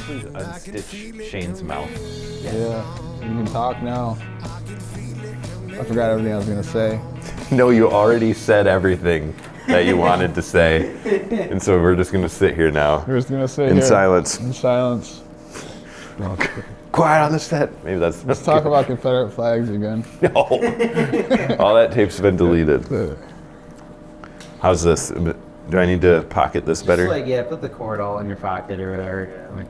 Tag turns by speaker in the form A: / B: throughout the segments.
A: please unstitch Shane's mouth?
B: Yeah, you can talk now. I forgot everything I was gonna say.
A: No, you already said everything that you wanted to say, and so we're just gonna sit here now.
B: We're just gonna sit
A: in
B: here
A: silence.
B: In silence.
A: Quiet on the set. Maybe that's.
B: Let's talk about Confederate flags again.
A: No, all that tape's been deleted. How's this? Do I need to pocket this better?
C: Just put the cord all in your pocket or whatever.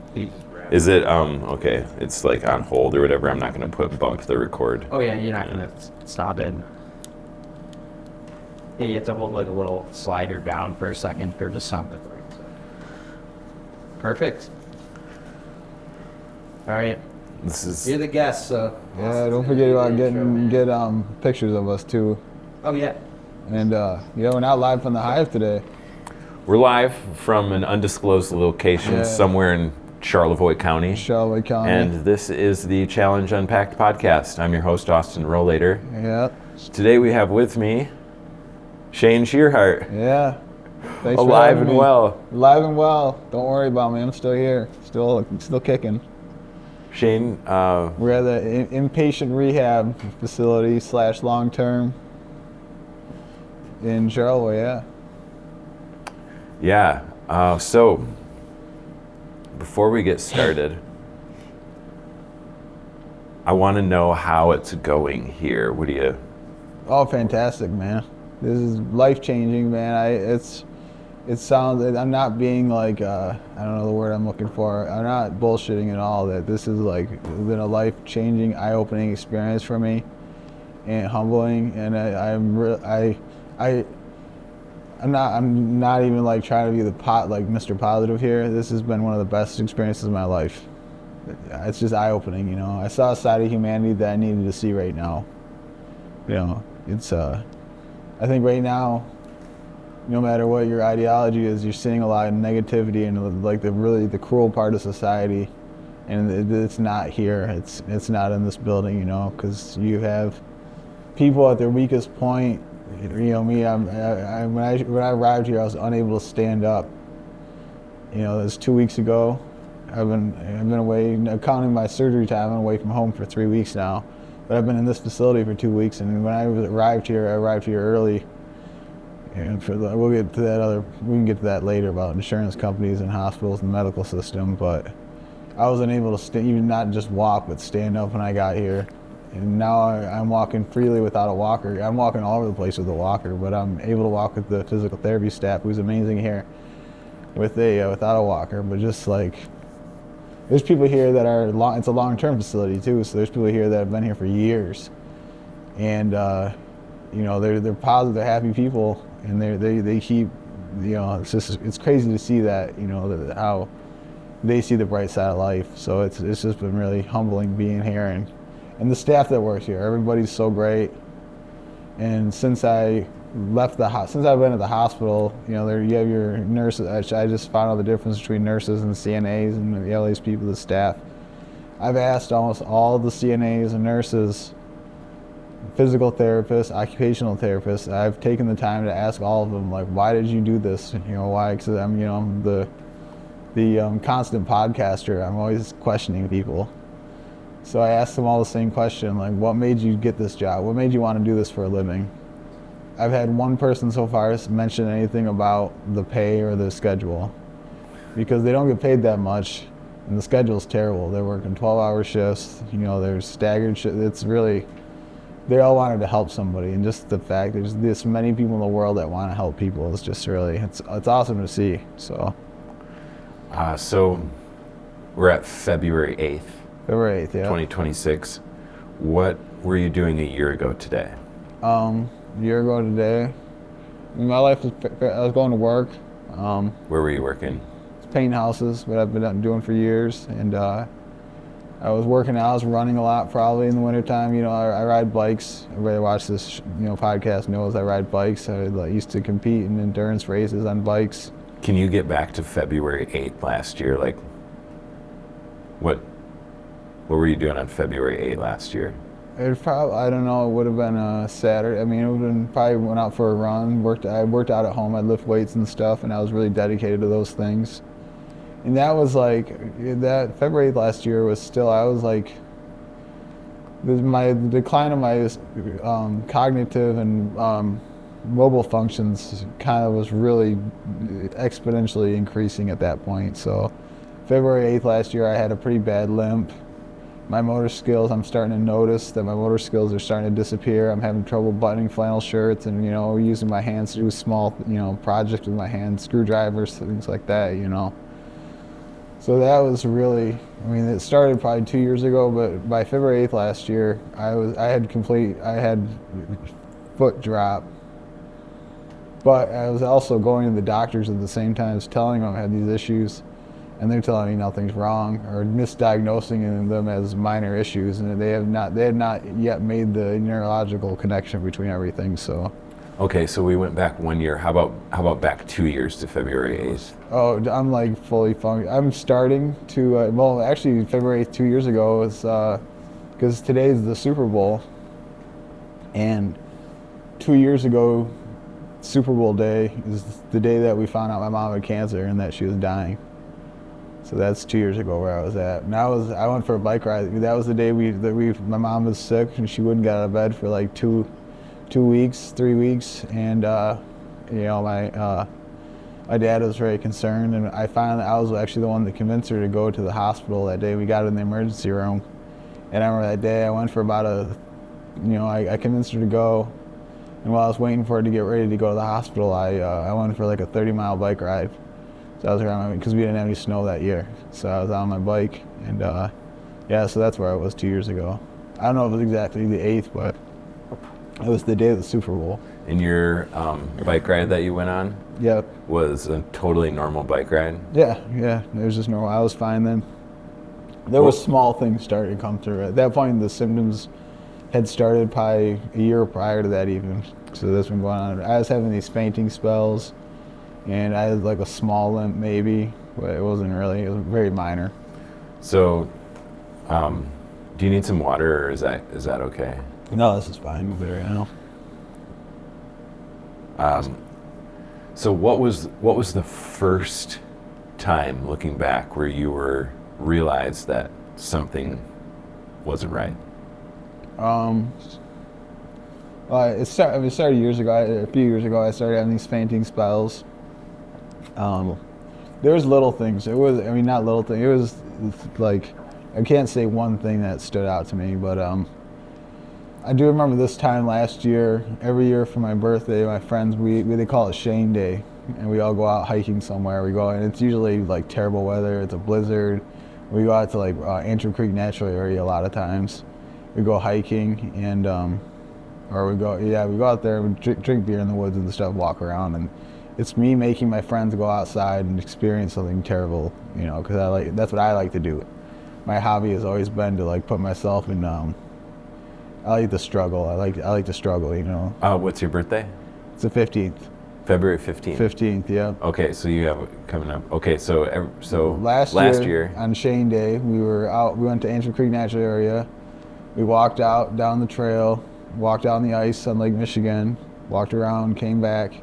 A: Is it okay? It's like on hold or whatever. I'm not gonna bump the record.
C: Oh yeah, you're not gonna stop it. Yeah, you have to hold like a little slider down for a second for the sound. Perfect. All right. You're the guest, so.
B: Yeah, don't forget about get pictures of us too.
C: Oh yeah.
B: And we're not live from the Hive today.
A: We're live from an undisclosed location somewhere in Charlevoix County. And this is the Challenge Unpacked podcast. I'm your host, Austin Rowlader.
B: Yeah.
A: Today we have with me Shane Tschirhart.
B: Yeah. Thanks
A: Alive and well.
B: Alive and well. Don't worry about me. I'm still here. Still kicking.
A: Shane,
B: we're at the Inpatient Rehab facility / long-term in Charlevoix,
A: Yeah. So, before we get started, I want to know how it's going here. What do you?
B: Oh, fantastic, man. This is life-changing, man. It sounds, I'm not being like, I don't know the word I'm looking for. I'm not bullshitting at all. That this is like been a life-changing, eye-opening experience for me, and humbling. And I'm not even like trying to be Mr. Positive here. This has been one of the best experiences of my life. It's just eye-opening, you know. I saw a side of humanity that I needed to see right now. You know, it's I think right now, no matter what your ideology is, you're seeing a lot of negativity and like the cruel part of society, and it's not here. It's not in this building, you know, because you have people at their weakest point. You know me. When I arrived here, I was unable to stand up. You know, it was 2 weeks ago. I've been away, counting my surgery time. I've been away from home for 3 weeks now, but I've been in this facility for 2 weeks. And when I arrived here early. And we can get to that later about insurance companies and hospitals and the medical system. But I wasn't able to even not just walk, but stand up when I got here. And now I'm walking freely without a walker. I'm walking all over the place with a walker, but I'm able to walk with the physical therapy staff, who's amazing here, without a walker. But just like, there's people here that are it's a long-term facility too, so there's people here that have been here for years, and you know, they're positive, they're happy people, and they keep, you know, it's crazy to see that, you know, how they see the bright side of life. So it's just been really humbling being here, and the staff that works here, everybody's so great. And since I've been at the hospital, you know, you have your nurses. I just found out the difference between nurses and CNAs and all these people, the staff. I've asked almost all the CNAs and nurses, physical therapists, occupational therapists. I've taken the time to ask all of them, like, why did you do this? You know, why? Because I'm the constant podcaster. I'm always questioning people. So I asked them all the same question, like, what made you get this job? What made you want to do this for a living? I've had one person so far mention anything about the pay or the schedule, because they don't get paid that much, and the schedule's terrible. They're working 12-hour shifts. You know, they're staggered shifts. It's really, they all wanted to help somebody, and just the fact there's this many people in the world that want to help people is just really, it's awesome to see. So
A: we're at February 8th.
B: February 8th, yeah.
A: 2026. What were you doing a year ago today?
B: A year ago today, my life was, I was going to work.
A: Where were you working?
B: Painting houses, what I've been doing for years. And I was working out, I was running a lot probably in the wintertime. You know, I ride bikes. Everybody watch this, you know, podcast knows I ride bikes. I used to compete in endurance races on bikes.
A: Can you get back to February 8th last year? Like, what were you doing on February 8th last year?
B: It probably, I don't know, it would have been a Saturday. I mean, it would have been, probably went out for a run, I worked out at home, I'd lift weights and stuff, and I was really dedicated to those things. And that was like, that February 8th last year was still, I was like, my decline of my cognitive and mobile functions kind of was really exponentially increasing at that point. So February 8th last year, I had a pretty bad limp. My motor skills, I'm starting to notice that my motor skills are starting to disappear. I'm having trouble buttoning flannel shirts and, using my hands to do small, projects with my hands, screwdrivers, things like that, So that was really, it started probably 2 years ago, but by February 8th last year, I had foot drop. But I was also going to the doctors at the same time, telling them I had these issues, and they're telling me nothing's wrong, or misdiagnosing them as minor issues, and they had not yet made the neurological connection between everything. So.
A: Okay, so we went back 1 year. How about back 2 years to February 8th?
B: Oh, I'm like fully functional. I'm starting to. Actually, February 8th 2 years ago was because today's the Super Bowl, and 2 years ago, Super Bowl day is the day that we found out my mom had cancer and that she was dying. So that's 2 years ago where I was at. And I went for a bike ride. That was the day my mom was sick and she wouldn't get out of bed for like 3 weeks, and my dad was very concerned, and I was actually the one that convinced her to go to the hospital that day. We got in the emergency room, and I remember that day I went for about I convinced her to go, and while I was waiting for her to get ready to go to the hospital, I went for like a 30-mile bike ride. So I was around, because we didn't have any snow that year, so I was on my bike, and so that's where I was 2 years ago. I don't know if it was exactly the 8th, but it was the day of the Super Bowl.
A: And your bike ride that you went on was a totally normal bike ride?
B: Yeah, it was just normal. I was fine then. There were small things starting to come through. At that point, the symptoms had started probably a year prior to that even. So that's been going on. I was having these fainting spells, and I had like a small limp maybe, but it wasn't really. It was very minor. So,
A: do you need some water, or is that okay?
B: No, this is fine. Move it right now.
A: So what was the first time looking back where you realized that something wasn't right?
B: It started years ago. A few years ago, I started having these fainting spells. There was little things. It was, not little things. It was like, I can't say one thing that stood out to me, but I do remember this time last year. Every year for my birthday, my friends, they call it Shane Day, and we all go out hiking somewhere. We go, and it's usually like terrible weather. It's a blizzard. We go out to like Antrim Creek Natural Area a lot of times. We go hiking, and we go out there and drink beer in the woods and stuff, walk around, and it's me making my friends go outside and experience something terrible, because that's what I like to do. My hobby has always been to like put myself in. I like to struggle. I like to struggle,
A: What's your birthday?
B: It's the 15th.
A: February 15th.
B: 15th, yeah.
A: Okay, so you have it coming up. Okay, so
B: last year on Shane Day, we were out. We went to Antrim Creek Natural Area. We walked out down the trail, walked out on the ice on Lake Michigan, walked around, came back,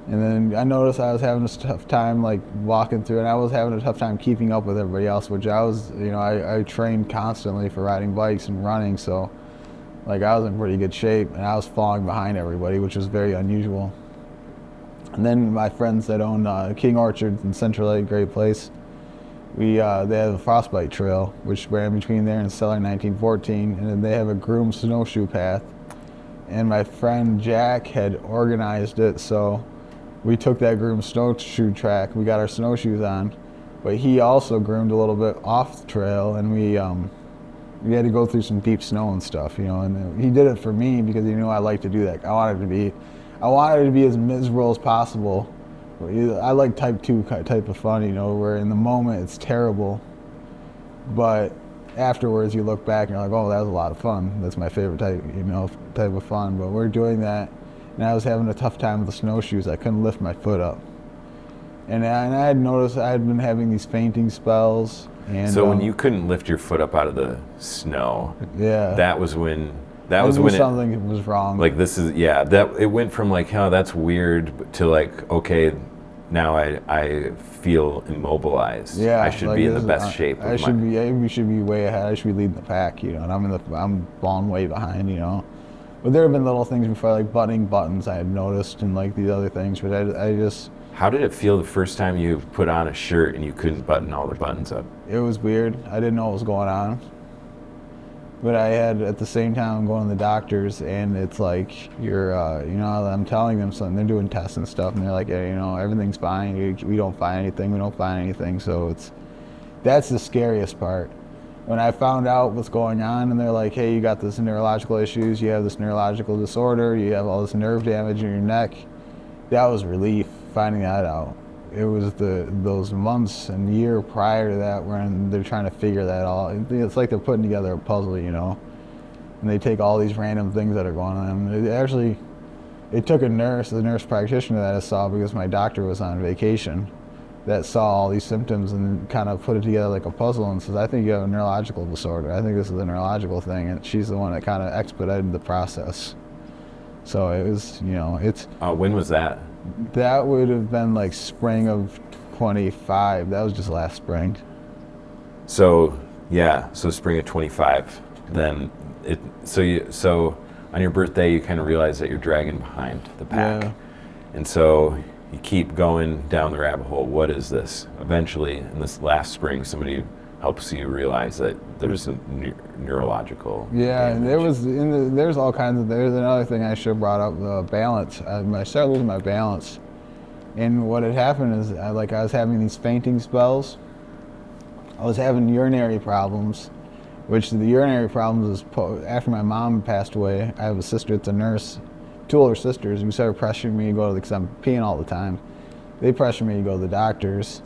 B: and then I noticed I was having a tough time like walking through, and I was having a tough time keeping up with everybody else, which I was, I trained constantly for riding bikes and running, so. Like I was in pretty good shape, and I was falling behind everybody, which was very unusual. And then my friends that own King Orchards in Central Lake, great place. They have a frostbite trail, which ran between there and Cellar 1914, and then they have a groomed snowshoe path. And my friend Jack had organized it, so we took that groomed snowshoe track. We got our snowshoes on, but he also groomed a little bit off the trail, and we had to go through some deep snow and stuff, and he did it for me because he knew I liked to do that. I wanted it to be as miserable as possible. I like type 2 type of fun, where in the moment it's terrible, but afterwards you look back and you're like, oh, that was a lot of fun. That's my favorite type of fun. But we're doing that, and I was having a tough time with the snowshoes. I couldn't lift my foot up, and I had noticed I had been having these fainting spells. And,
A: so when you couldn't lift your foot up out of the snow, that was when
B: something was wrong.
A: Like it went from like, oh, that's weird, to like, okay, now I feel immobilized.
B: Yeah,
A: I should be in the best shape.
B: I should be way ahead. I should be leading the pack, you know, and I'm falling way behind, you know. But there have been little things before, like buttoning buttons I had noticed, and like these other things, but I just...
A: How did it feel the first time you put on a shirt and you couldn't button all the buttons up?
B: It was weird. I didn't know what was going on. But I had, at the same time, I'm going to the doctors, and it's like, you're, you know, I'm telling them something. They're doing tests and stuff, and they're like, hey, you know, everything's fine. We don't find anything. So that's the scariest part. When I found out what's going on, and they're like, hey, you got this neurological issues, you have this neurological disorder, you have all this nerve damage in your neck, that was relief, finding that out. It was those months and year prior to that when they're trying to figure that all. It's like they're putting together a puzzle, you know, and they take all these random things that are going on. It took a nurse practitioner that I saw because my doctor was on vacation, that saw all these symptoms and kind of put it together like a puzzle and says, I think you have a neurological disorder. I think this is a neurological thing. And she's the one that kind of expedited the process. So it was, you know, it's...
A: When was that?
B: That would have been like spring of 25. That was just last spring.
A: So, yeah, so spring of 25. Then so on your birthday you kind of realize that you're dragging behind the pack.
B: Yeah.
A: And so you keep going down the rabbit hole. What is this? Eventually, in this last spring, somebody helps you realize that there's a neurological damage.
B: There's all kinds of... There's another thing I should have brought up, balance. I started losing my balance. And what had happened is I was having these fainting spells. I was having urinary problems, which the urinary problems is after my mom passed away. I have a sister that's a nurse, 2 older sisters who started pressuring me to go to, because I'm peeing all the time. They pressured me to go to the doctors.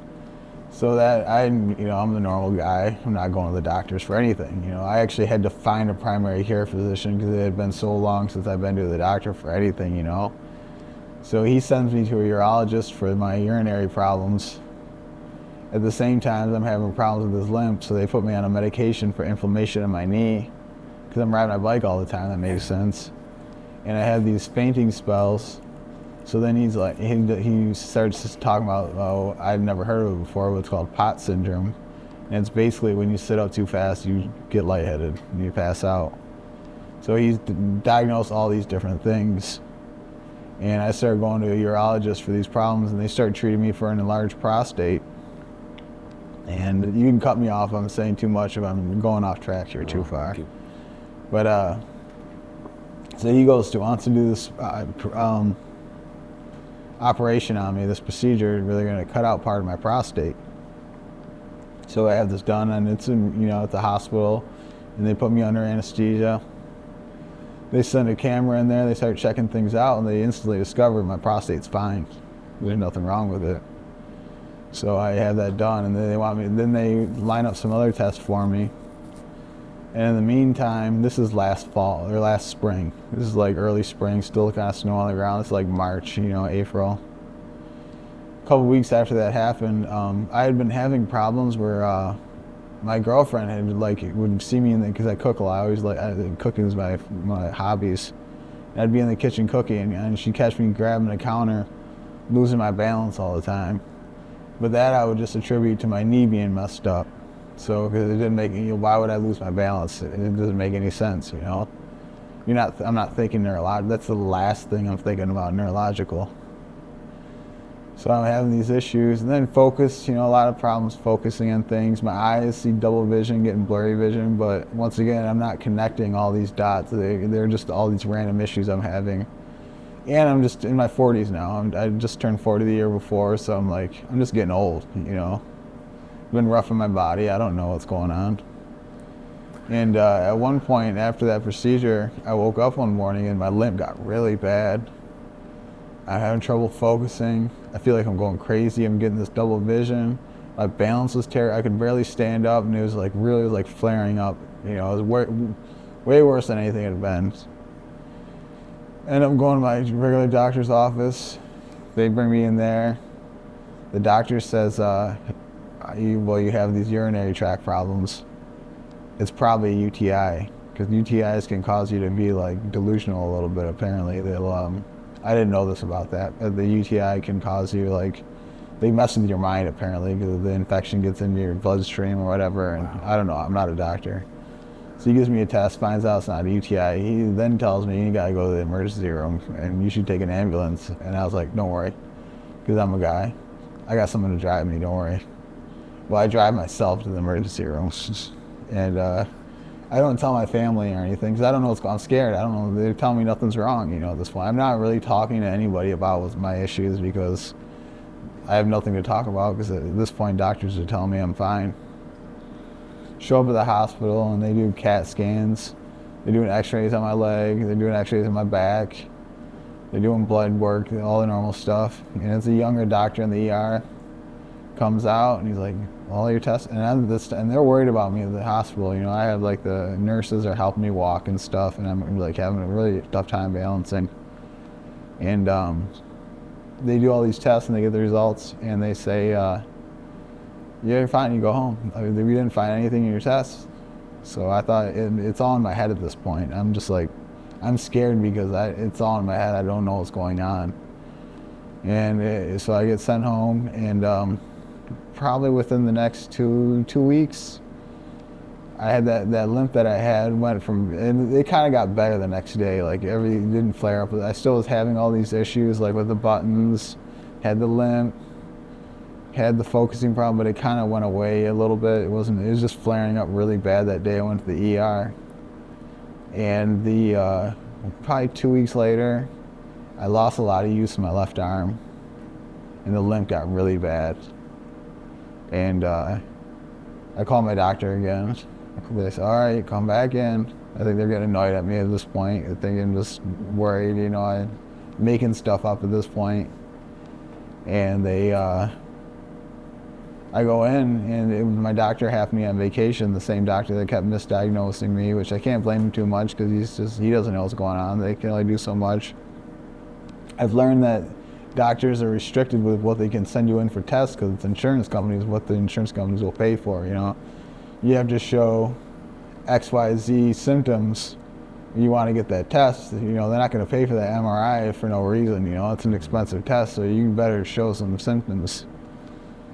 B: So that I'm the normal guy. I'm not going to the doctors for anything. You know, I actually had to find a primary care physician because it had been so long since I've been to the doctor for anything, you know. So he sends me to a urologist for my urinary problems. At the same time, I'm having problems with this limp, so they put me on a medication for inflammation in my knee because I'm riding my bike all the time. That makes sense. And I had these fainting spells. So then he's like, he starts talking about, I'd never heard of it before, what's called POTS syndrome. And it's basically when you sit up too fast, you get lightheaded and you pass out. So he's diagnosed all these different things. And I started going to a urologist for these problems, and they started treating me for an enlarged prostate. And you can cut me off if I'm saying too much, if I'm going off track here too far. But so he wants to do this operation on me, this procedure, where they're going to cut out part of my prostate. So I have this done, and it's at the hospital, and they put me under anesthesia. They send a camera in there, they start checking things out, and they instantly discover my prostate's fine. There's nothing wrong with it. So I have that done, and then they line up some other tests for me. And in the meantime, this is last spring. This is like early spring, still kind of snow on the ground. It's like March, April. A couple weeks after that happened, I had been having problems where my girlfriend would see me because I cook a lot. Cooking is my hobbies. And I'd be in the kitchen cooking, and she'd catch me grabbing the counter, losing my balance all the time. But that I would just attribute to my knee being messed up. So, because it didn't make, why would I lose my balance? It doesn't make any sense, I'm not thinking neurological. That's the last thing I'm thinking about, neurological. So I'm having these issues, and then focus, a lot of problems focusing on things. My eyes see double vision, getting blurry vision, but once again, I'm not connecting all these dots. They're just all these random issues I'm having. And I'm just in my 40s now. I just turned 40 the year before, so I'm just getting old, Been rough on my body. I don't know what's going on. And at one point after that procedure, I woke up one morning and my limp got really bad. I'm having trouble focusing. I feel like I'm going crazy. I'm getting this double vision. My balance was terrible. I could barely stand up, and it was really flaring up. It was way worse than anything it had been. And I'm going to my regular doctor's office. They bring me in there. The doctor says, you have these urinary tract problems. It's probably a UTI, because UTIs can cause you to be delusional a little bit, apparently. I didn't know this about that. The UTI can cause you they mess with your mind apparently because the infection gets into your bloodstream or whatever. And I don't know. I'm not a doctor. So he gives me a test, finds out it's not a UTI. He then tells me you gotta go to the emergency room and you should take an ambulance. And I was like, don't worry, because I'm a guy. I got someone to drive me. Don't worry. Well, I drive myself to the emergency room, and I don't tell my family or anything because I don't know what's going on. I'm scared. I don't know. They're telling me nothing's wrong, at this point. I'm not really talking to anybody about my issues because I have nothing to talk about because at this point doctors are telling me I'm fine. Show up at the hospital and they do CAT scans. They're doing x-rays on my leg. They're doing x-rays on my back. They're doing blood work, all the normal stuff. And it's a younger doctor in the ER. Comes out and he's like, all your tests, and they're worried about me at the hospital. I have like the nurses are helping me walk and stuff, and I'm like having a really tough time balancing. And they do all these tests and they get the results, and they say, yeah, you're fine, you go home. I mean, we didn't find anything in your tests. So I thought it's all in my head at this point. I'm just like, I'm scared because it's all in my head. I don't know what's going on. And so I get sent home, and probably within the next two weeks, I had that limp that I had went from, and it kind of got better the next day. Like everything didn't flare up. I still was having all these issues, like with the buttons, had the limp, had the focusing problem, but it kind of went away a little bit. It was just flaring up really bad that day. I went to the ER, and probably 2 weeks later, I lost a lot of use of my left arm, and the limp got really bad. And I called my doctor again. They said, all right, come back in. I think they're getting annoyed at me at this point. I think I'm just worried, I'm making stuff up at this point. And I go in, and my doctor happened to be on vacation, the same doctor that kept misdiagnosing me, which I can't blame him too much because he doesn't know what's going on. They can only do so much. I've learned that doctors are restricted with what they can send you in for tests because it's insurance companies, what the insurance companies will pay for, You have to show XYZ symptoms. You want to get that test, they're not going to pay for that MRI for no reason, it's an expensive test, so you better show some symptoms.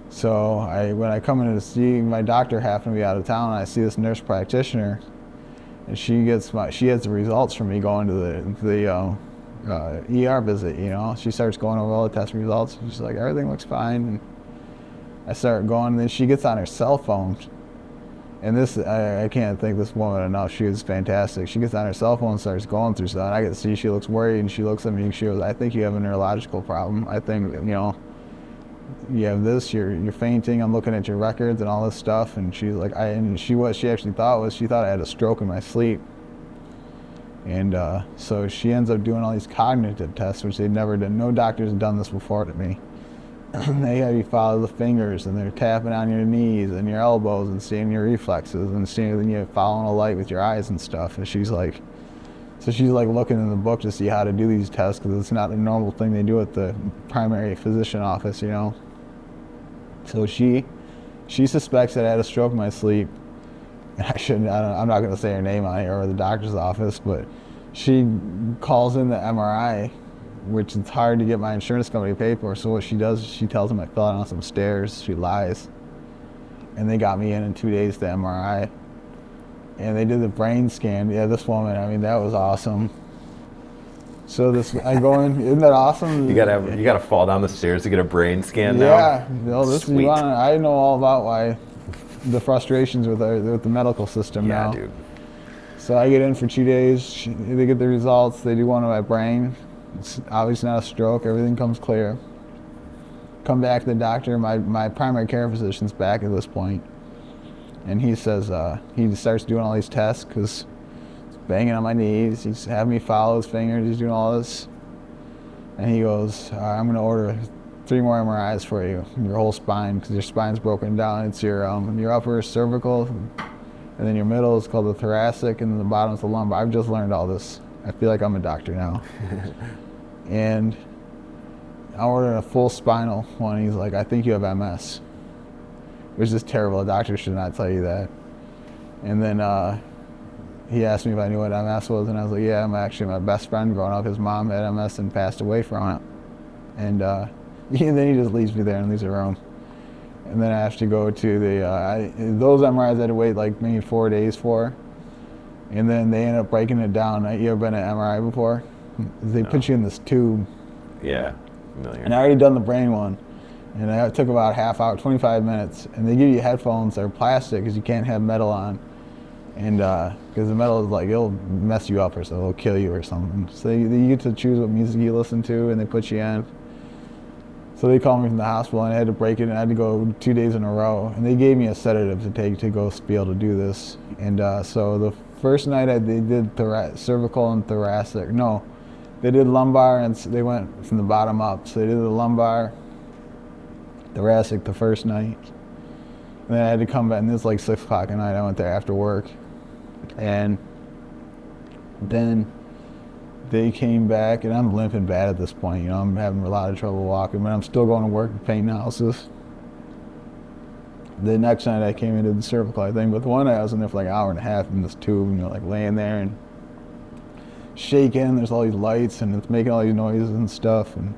B: So when I come in to see my doctor, happened to be out of town, and I see this nurse practitioner, and she has the results from me going to the ER visit, She starts going over all the test results. She's like, everything looks fine. And I start going, and then she gets on her cell phone. And I can't thank this woman enough. She was fantastic. She gets on her cell phone and starts going through stuff. And I get to see she looks worried, and she looks at me and she goes, I think you have a neurological problem. I think, you have this, you're fainting. I'm looking at your records and all this stuff. And she's like, what she actually thought was, she thought I had a stroke in my sleep. And so she ends up doing all these cognitive tests, which they've never done. No doctors have done this before to me. They have you follow the fingers, and they're tapping on your knees and your elbows and seeing your reflexes and seeing you following a light with your eyes and stuff. And she's like looking in the book to see how to do these tests because it's not a normal thing they do at the primary physician office, So she suspects that I had a stroke in my sleep. I'm not going to say her name on it or the doctor's office, but she calls in the MRI, which it's hard to get my insurance company to pay for. So what she does is she tells them I fell down some stairs. She lies. And they got me in 2 days to MRI. And they did the brain scan. Yeah, this woman, that was awesome. So I go in, isn't that awesome?
A: You gotta fall down the stairs to get a brain scan now?
B: Yeah. Sweet. I know all about why the frustrations with the medical system now.
A: Yeah, dude.
B: So I get in for 2 days. They get the results. They do one on my brain. It's obviously not a stroke. Everything comes clear. Come back to the doctor. My primary care physician's back at this point. And he says, he starts doing all these tests because he's banging on my knees. He's having me follow his fingers. He's doing all this. And he goes, I'm going to order 3 more MRIs for you, your whole spine, because your spine's broken down. It's your upper cervical, and then your middle is called the thoracic, and then the bottom is the lumbar. I've just learned all this. I feel like I'm a doctor now. And I ordered a full spinal one. He's like, I think you have MS, which is terrible. A doctor should not tell you that. And then he asked me if I knew what MS was, and I was like, yeah, my best friend growing up, his mom had MS and passed away from it. And And then he just leaves me there and leaves the room. And then I have to go to those MRIs I had to wait like maybe 4 days for. And then they end up breaking it down. You ever been at MRI before? They put you in this tube.
A: Yeah, familiar.
B: And I already done the brain one. And it took about a half hour, 25 minutes. And they give you headphones that are plastic because you can't have metal on. And because the metal is like, it'll mess you up or so, it'll kill you or something. So you get to choose what music you listen to and they put you in. So they called me from the hospital and I had to break it and I had to go 2 days in a row. And they gave me a sedative to take to go be able to do this. And so the first night they did cervical and thoracic. No, they did lumbar and they went from the bottom up. So they did the lumbar, thoracic the first night. And then I had to come back, and this was like 6 o'clock at night. I went there after work. And then they came back, and I'm limping bad at this point. I'm having a lot of trouble walking, but I'm still going to work and painting houses. The next night I came into the cervical, I think, but the one night I was in there for like an hour and a half in this tube, like laying there and shaking. There's all these lights, and it's making all these noises and stuff, and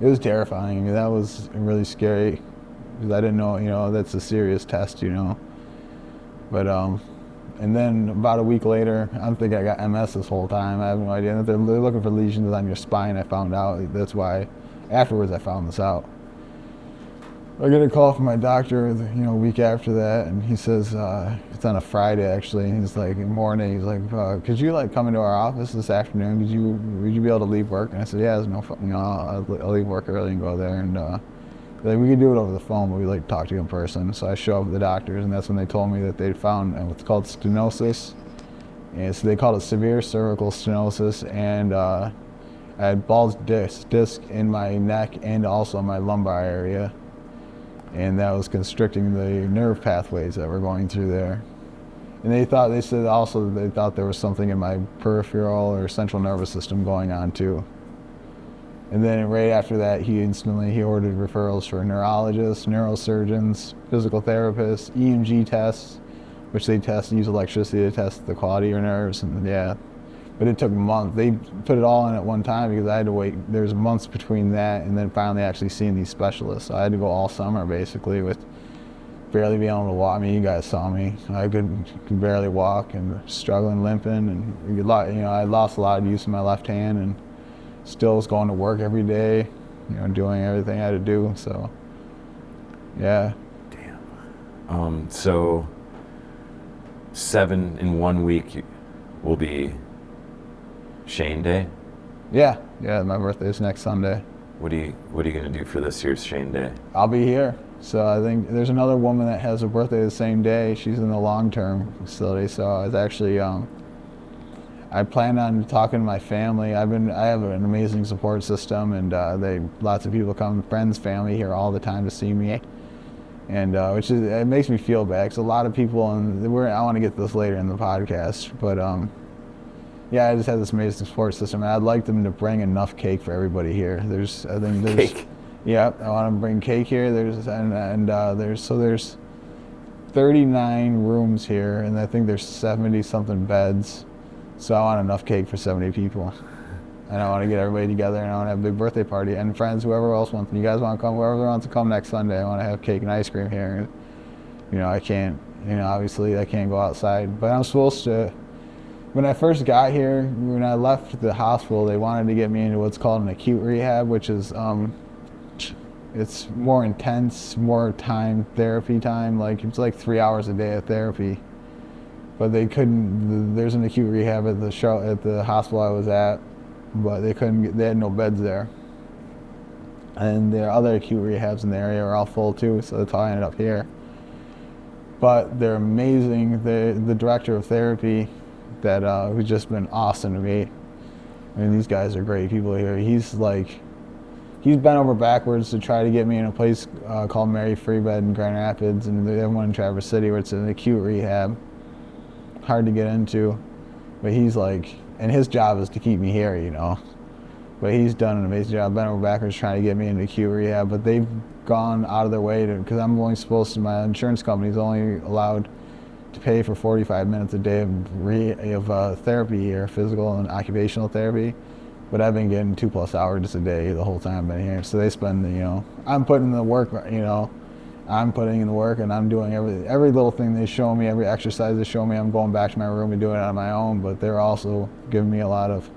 B: it was terrifying. I mean, that was really scary because I didn't know, that's a serious test, But and then about a week later, I'm thinking I got MS this whole time. I have no idea. They're looking for lesions on your spine. I found out. That's why afterwards I found this out. I get a call from my doctor, a week after that, and he says, it's on a Friday actually, and he's like, in the morning, he's like, could you come into our office this afternoon? Would you be able to leave work? And I said, yeah, I'll leave work early and go there. And we could do it over the phone, but we talk to you in person. So I show up at the doctors, and that's when they told me that they'd found what's called stenosis. And so they called it severe cervical stenosis, and I had bulged disc in my neck and also in my lumbar area. And that was constricting the nerve pathways that were going through there. And they thought there was something in my peripheral or central nervous system going on too. And then right after that, he ordered referrals for neurologists, neurosurgeons, physical therapists, EMG tests, which they use electricity to test the quality of your nerves. And but it took months. They put it all in at one time because I had to wait. There's months between that and then finally actually seeing these specialists. So I had to go all summer basically with barely being able to walk. I mean, you guys saw me. I could barely walk and struggling, limping, and I lost a lot of use of my left hand and still was going to work every day, doing everything I had to do. So, yeah.
A: Damn. So 7 in 1 week will be Shane Day?
B: Yeah, my birthday is next Sunday.
A: What are you gonna do for this year's Shane Day?
B: I'll be here. So I think there's another woman that has her birthday the same day. She's in the long-term facility. So I was actually, I plan on talking to my family. I have an amazing support system, and lots of people come, friends, family here all the time to see me, and it makes me feel bad. Cause a lot of people, I want to get this later in the podcast, but yeah, I just have this amazing support system, and I'd like them to bring enough cake for everybody here. There's
A: cake.
B: Yeah, I want to bring cake here. There's 39 rooms here, and I think there's 70 something beds. So I want enough cake for 70 people. And I want to get everybody together, and I want to have a big birthday party. And friends, whoever else wants, you guys want to come, whoever wants to come next Sunday, I want to have cake and ice cream here. I can't, obviously I can't go outside, but I'm supposed to. When I first got here, when I left the hospital, they wanted to get me into what's called an acute rehab, which is, it's more intense, more therapy time. It's like 3 hours a day of therapy. But they couldn't. There's an acute rehab at the hospital I was at, but they had no beds there. And there are other acute rehabs in the area are all full too, so that's how I ended up here. But they're amazing. The director of therapy, who's just been awesome to me. I mean, these guys are great people here. He's bent over backwards to try to get me in a place called Mary Free Bed in Grand Rapids, and they have one in Traverse City where it's an acute rehab. Hard to get into, but and his job is to keep me here, But he's done an amazing job, bent over backwards trying to get me into acute rehab, but they've gone out of their way because I'm only supposed to, my insurance company's only allowed to pay for 45 minutes a day of therapy here, physical and occupational therapy. But I've been getting 2+ hours a day the whole time I've been here. So they spend, I'm putting in the work, I'm putting in the work, and I'm doing every little thing they show me, every exercise they show me. I'm going back to my room and doing it on my own, but they're also giving me a lot of,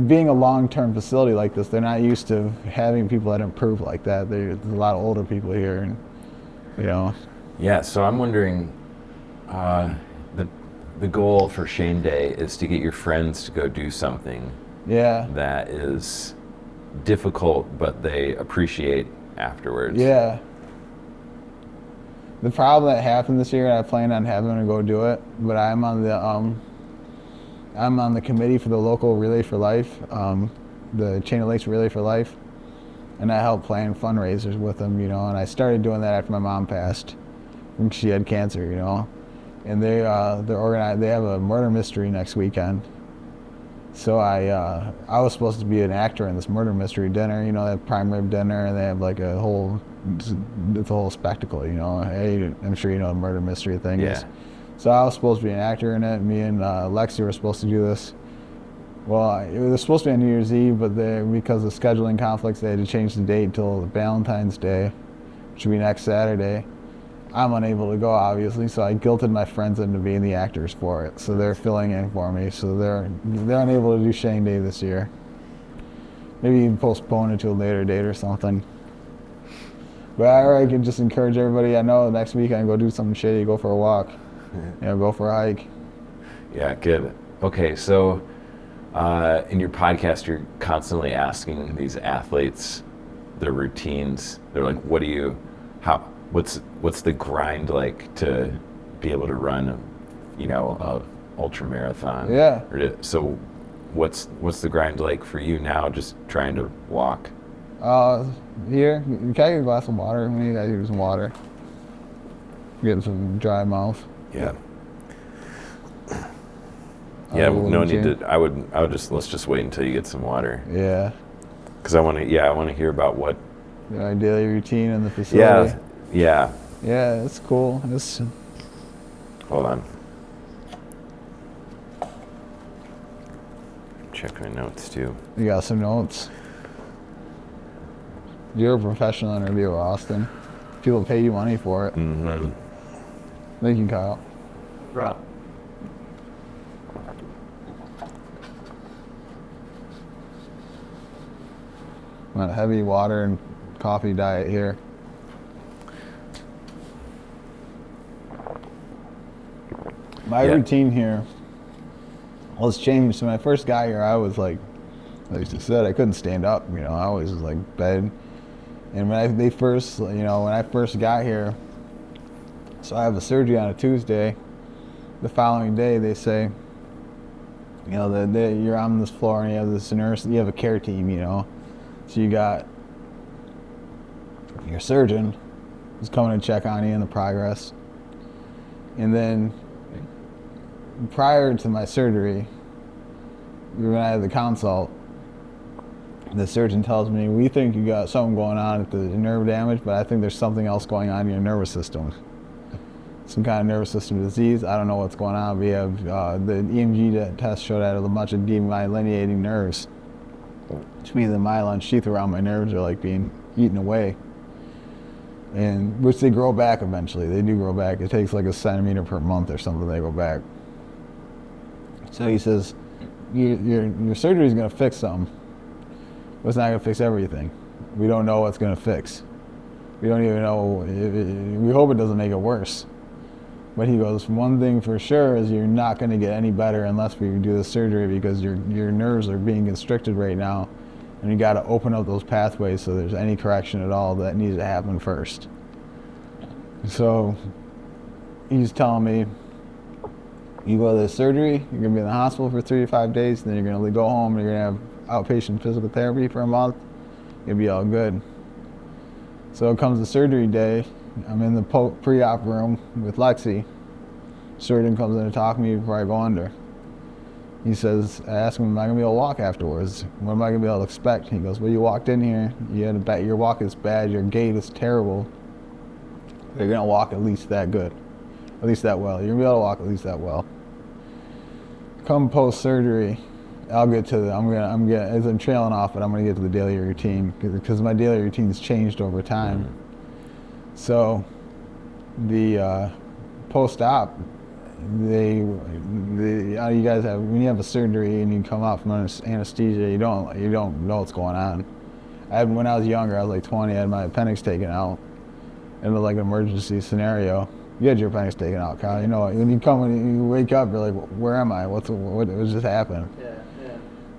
B: being a long-term facility like this, they're not used to having people that improve like that. There's a lot of older people here, and,
A: Yeah, so I'm wondering, the goal for Shane Day is to get your friends to go do something that is difficult, but they appreciate afterwards.
B: Yeah. The problem that happened this year, and I plan on having to go do it, but I'm on the committee for the local Relay for Life, the Chain of Lakes Relay for Life, and I help plan fundraisers with them, and I started doing that after my mom passed. She had cancer, and they're organized. They have a murder mystery next weekend. So I was supposed to be an actor in this murder mystery dinner. They have prime rib dinner, and they have like it's a whole spectacle. Hey, I'm sure you know the murder mystery thing is. So I was supposed to be an actor in it. Me and Lexi were supposed to do this. Well, it was supposed to be on New Year's Eve, but because of scheduling conflicts, they had to change the date till Valentine's Day, which will be next Saturday. I'm unable to go, obviously, so I guilted my friends into being the actors for it. So they're filling in for me. So they're unable to do Shane Day this year. Maybe you can postpone it to a later date or something. But I can just encourage everybody. I know next week I can go do something shitty, go for a walk, go for a hike.
A: Yeah, good. Okay, so in your podcast, you're constantly asking these athletes their routines. They're like, what's the grind like to be able to run, a ultra marathon?
B: Yeah.
A: So what's the grind like for you now, just trying to walk?
B: Here, can I get a glass of water? We need to get some water. Get some dry mouth.
A: Yeah. Yeah, no need to. I would let's just wait until you get some water.
B: Yeah.
A: Because I want to hear about what
B: my daily routine in the facility.
A: Yeah.
B: Yeah, it's cool.
A: Hold on. Check my notes too.
B: You got some notes? You're a professional interviewer, Austin. People pay you money for it.
A: Mm-hmm.
B: Thank you, Kyle.
C: Right.
B: I'm on a heavy water and coffee diet here. My routine here was changed. So when I first got here, I was like I said, I couldn't stand up. I always was like bed. And when I first got here, so I have a surgery on a Tuesday. The following day, they say, you're on this floor and you have this nurse, you have a care team, So you got your surgeon who's coming to check on you and the progress. And then prior to my surgery, when I had the consult, the surgeon tells me, we think you got something going on with the nerve damage, but I think there's something else going on in your nervous system. Some kind of nervous system disease. I don't know what's going on. We have the EMG test showed I had a bunch of demyelinating nerves, which means the myelin sheath around my nerves are like being eaten away, and which they grow back eventually. They do grow back. It takes like a centimeter per month or something. They go back. So he says, your surgery is going to fix something, but it's not going to fix everything. We don't know what's going to fix. We don't even know. We hope it doesn't make it worse. But he goes, one thing for sure is you're not going to get any better unless we do the surgery, because your nerves are being constricted right now, and you got to open up those pathways so there's any correction at all that needs to happen first. So he's telling me, you go to the surgery, you're going to be in the hospital for 3 to 5 days, then you're going to go home and you're going to have outpatient physical therapy for a month. You'll be all good. So it comes to surgery day. I'm in the pre-op room with Lexi. Surgeon comes in to talk to me before I go under. He says, I ask him, am I going to be able to walk afterwards? What am I going to be able to expect? He goes, well, you walked in here. Your walk is bad. Your gait is terrible. You're going to walk at least that good. At least that well. You're going to be able to walk at least that well. Come post-surgery, I'll get to the, as I'm trailing off, but I'm gonna get to the daily routine because my daily routine's changed over time. Mm-hmm. So, the post-op, you guys have, when you have a surgery and you come out from anesthesia, you don't know what's going on. When I was younger, I was like 20, I had my appendix taken out in like an emergency scenario. You had your appendix taken out, Kyle. You know, when you wake up, you're like, where am I? What just happened? Yeah.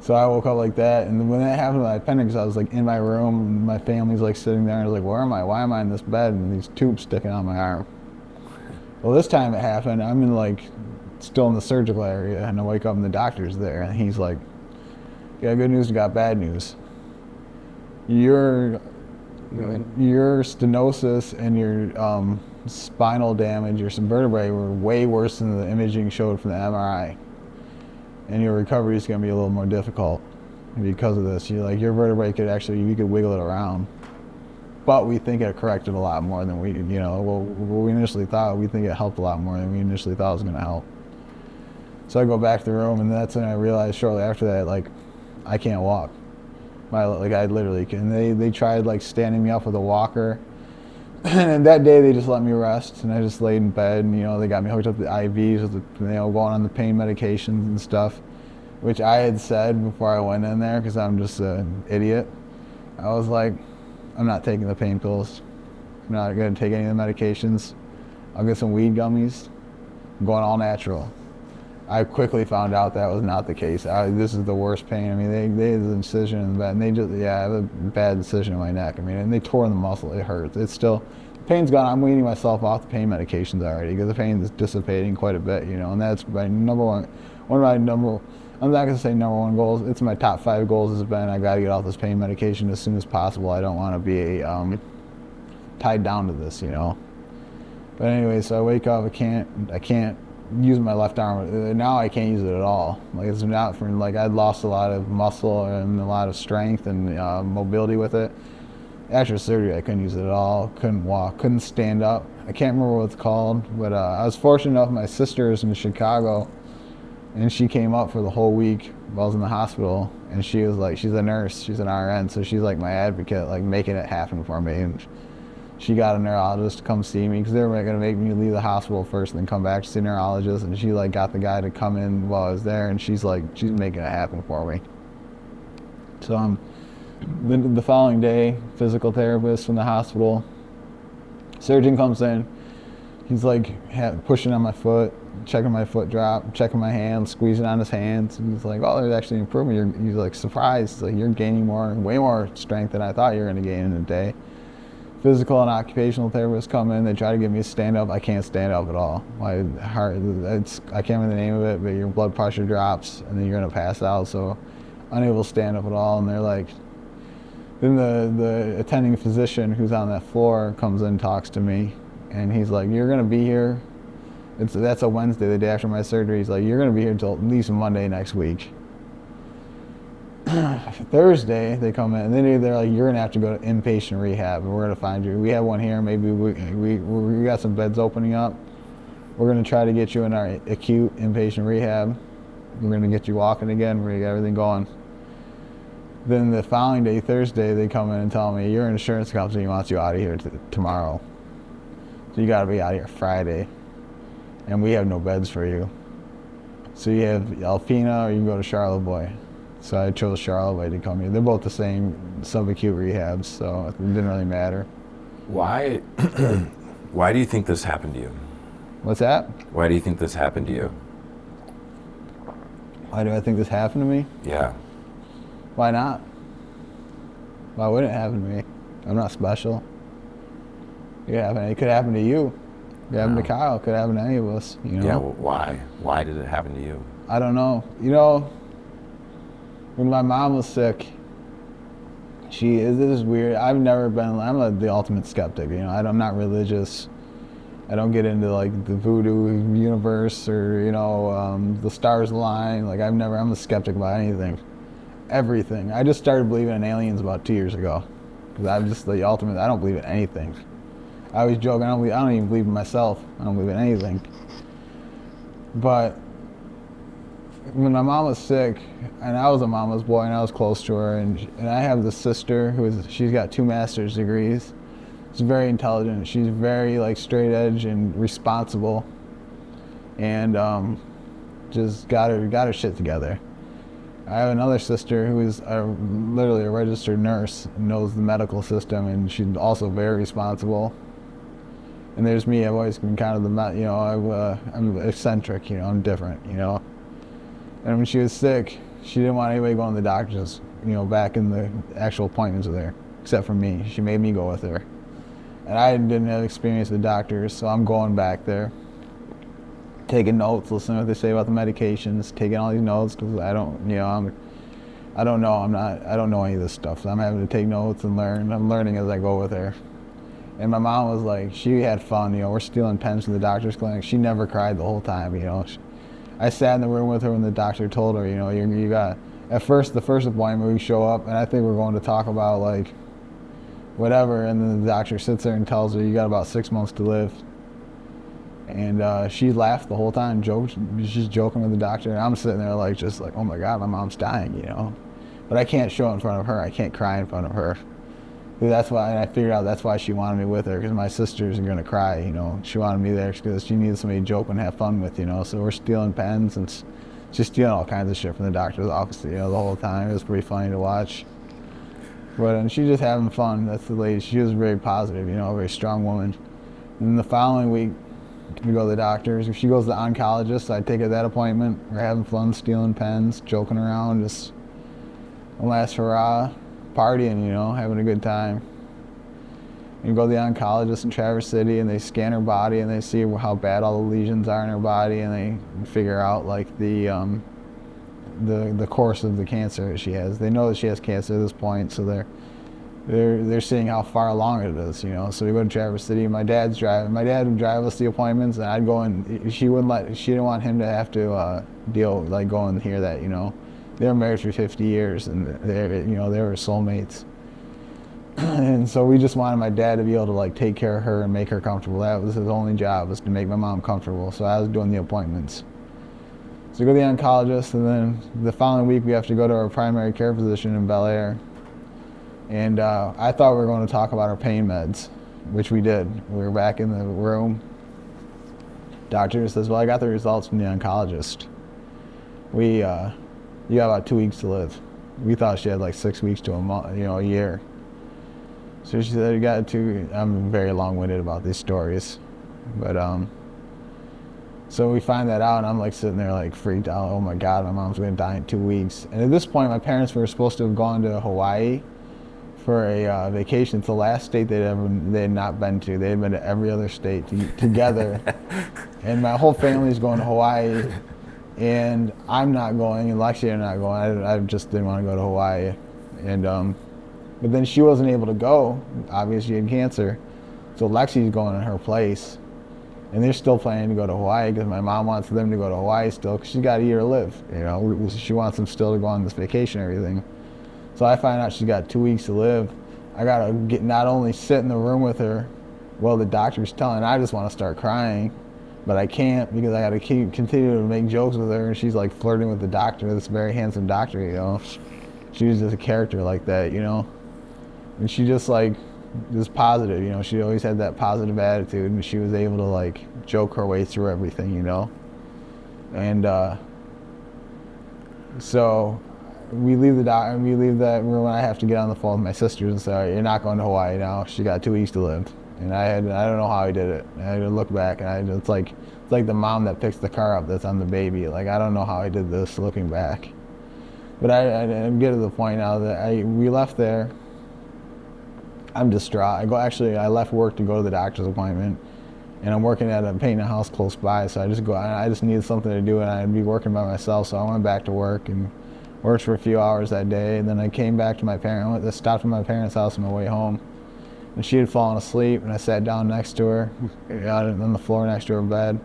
B: So I woke up like that, and when that happened to my appendix, I was like in my room, and my family's like sitting there, and I was like, where am I? Why am I in this bed? And these tubes sticking out my arm. Well, this time it happened, I'm in like, still in the surgical area, and I wake up and the doctor's there, and he's like, you got good news, you got bad news. Your stenosis and your spinal damage, your vertebrae were way worse than the imaging showed from the MRI. And your recovery is going to be a little more difficult because of this. Your vertebrae you could wiggle it around. But we think it corrected a lot more than we initially thought. We think it helped a lot more than we initially thought it was going to help. So I go back to the room, and that's when I realized shortly after that, like, I can't walk. I literally can. They tried like standing me up with a walker, and that day they just let me rest, and I just laid in bed, and they got me hooked up to the IVs with going on the pain medications and stuff, which I had said before I went in there because I'm just an idiot. I was like, I'm not taking the pain pills. I'm not going to take any of the medications. I'll get some weed gummies. I'm going all natural. I quickly found out that was not the case. This is the worst pain. I mean, they had an incision in the back, and I have a bad incision in my neck. I mean, and they tore the muscle. It hurts. It's still, the pain's gone. I'm weaning myself off the pain medications already because the pain is dissipating quite a bit, and that's my number one. I'm not going to say number one goals. It's my top 5 goals has been, I got to get off this pain medication as soon as possible. I don't want to be tied down to this, But anyway, so I wake up, I can't use my left arm. Now I can't use it at all. Like, it's not from, like, I'd lost a lot of muscle and a lot of strength and mobility with it. After surgery, I couldn't use it at all. Couldn't walk, couldn't stand up. I can't remember what it's called, but I was fortunate enough, my sister's in Chicago, and she came up for the whole week while I was in the hospital, and she was like, she's a nurse, she's an RN, so she's like my advocate, like making it happen for me. And she got a neurologist to come see me because they were going to make me leave the hospital first and then come back to see a neurologist, and she like got the guy to come in while I was there, and she's making it happen for me. So the following day, physical therapist from the hospital, surgeon comes in, he's like pushing on my foot, checking my foot drop, checking my hands, squeezing on his hands, and he's like, oh, there's actually improvement. He's like surprised, like, you're gaining way more strength than I thought you were going to gain in a day. Physical and occupational therapists come in, they try to get me to stand up. I can't stand up at all. My heart, I can't remember the name of it, but your blood pressure drops and then you're gonna pass out, so unable to stand up at all. And they're like, then the attending physician who's on that floor comes in and talks to me, and he's like, you're gonna be here, that's a Wednesday, the day after my surgery. He's like, you're gonna be here until at least Monday next week. Thursday they come in and then they're like, you're gonna have to go to inpatient rehab, and we're gonna find you. We have one here. Maybe we got some beds opening up. We're gonna try to get you in our acute inpatient rehab. We're gonna get you walking again. We're gonna get everything going. Then the following day, Thursday, they come in and tell me, your insurance company wants you out of here tomorrow, so you gotta be out of here Friday, and we have no beds for you. So you have Alpena or you can go to Charlevoix. So I chose Charlevoix to come here. They're both the same subacute rehabs, so it didn't really matter.
A: Why do you think this happened to you?
B: What's that?
A: Why do you think this happened to you?
B: Why do I think this happened to me?
A: Yeah.
B: Why not? Why wouldn't it happen to me? I'm not special. It could happen to you. It could happen to Kyle. It could happen to any of us.
A: Yeah, well, why? Why did it happen to you?
B: I don't know. When my mom was sick, this is weird. I'm the ultimate skeptic. I'm not religious. I don't get into like the voodoo universe or, the stars align. Like I'm a skeptic about anything. Everything. I just started believing in aliens about 2 years ago. Because I'm just the ultimate, I don't believe in anything. I always joke, I don't even believe in myself. I don't believe in anything. But when my mom was sick, and I was a mama's boy, and I was close to her, and I have this sister she's got 2 master's degrees. She's very intelligent. She's very like straight edge and responsible, and just got her shit together. I have another sister who is literally a registered nurse and knows the medical system, and she's also very responsible. And there's me. I've always been kind of I'm eccentric. I'm different. And when she was sick, she didn't want anybody going to the doctors. Back in the actual appointments with her, except for me. She made me go with her. And I didn't have experience with doctors, so I'm going back there, taking notes, listening to what they say about the medications, taking all these notes because I don't know any of this stuff. So I'm having to take notes and learn. I'm learning as I go with her. And my mom was like, she had fun. We're stealing pens from the doctor's clinic. She never cried the whole time. I sat in the room with her when the doctor told her, you got. At first, the first appointment, we show up, and I think we're going to talk about like whatever, and then the doctor sits there and tells her you got about 6 months to live. And she laughed the whole time, she's joking with the doctor, and I'm sitting there like oh my God, my mom's dying, But I can't show it in front of her. I can't cry in front of her. That's why, and I figured out that's why she wanted me with her, because my sisters are gonna cry, She wanted me there because she needed somebody to joke and have fun with, So we're stealing pens and she's stealing all kinds of shit from the doctor's office, the whole time. It was pretty funny to watch. And she's just having fun. That's the lady. She was very positive, a very strong woman. And then the following week, we go to the doctors. If she goes to the oncologist, I take her to that appointment. We're having fun, stealing pens, joking around, just one last hurrah, partying, having a good time. You go to the oncologist in Traverse City, and they scan her body, and they see how bad all the lesions are in her body, and they figure out like the course of the cancer that she has. They know that she has cancer at this point, so they're seeing how far along it is, So we go to Traverse City. My dad's driving. My dad would drive us to the appointments, and I'd go and she didn't want him to have to go and hear that, They were married for 50 years, and they were soulmates. And so we just wanted my dad to be able to take care of her and make her comfortable. That was his only job, was to make my mom comfortable. So I was doing the appointments. So we go to the oncologist, and then the following week we have to go to our primary care physician in Bel Air. And I thought we were going to talk about our pain meds, which we did. We were back in the room. Doctor says, well, I got the results from the oncologist. You got about 2 weeks to live. We thought she had 6 weeks to a month, a year. So she said, I'm very long-winded about these stories. But, so we find that out, and I'm sitting there freaked out. Oh my God, my mom's going to die in 2 weeks. And at this point, my parents were supposed to have gone to Hawaii for a vacation. It's the last state they had not been to. They had been to every other state together. And my whole family's going to Hawaii, and I'm not going, and Lexi and I are not going. I just didn't want to go to Hawaii. And but then she wasn't able to go. Obviously, she had cancer. So Lexi's going in her place. And they're still planning to go to Hawaii because my mom wants them to go to Hawaii still because she's got a year to live. She wants them still to go on this vacation and everything. So I find out she's got 2 weeks to live. I got to not only sit in the room with her while the doctor's telling, I just want to start crying. But I can't because I got to continue to make jokes with her. And she's flirting with the doctor, this very handsome doctor, She was just a character like that, And she just positive, she always had that positive attitude, and she was able to joke her way through everything, And so we leave that room, and I have to get on the phone with my sisters and say, all right, you're not going to Hawaii now. She got 2 weeks to live. And I don't know how I did it. I had to look back, and it's like the mom that picks the car up that's on the baby. I don't know how I did this looking back. But I get to the point now that we left there. I'm distraught. I left work to go to the doctor's appointment, and I'm working at a painting house close by, so I just needed something to do, and I'd be working by myself, so I went back to work and worked for a few hours that day, and then I came back to my parents. I stopped at my parents' house on my way home, and she had fallen asleep, and I sat down next to her, on the floor next to her bed,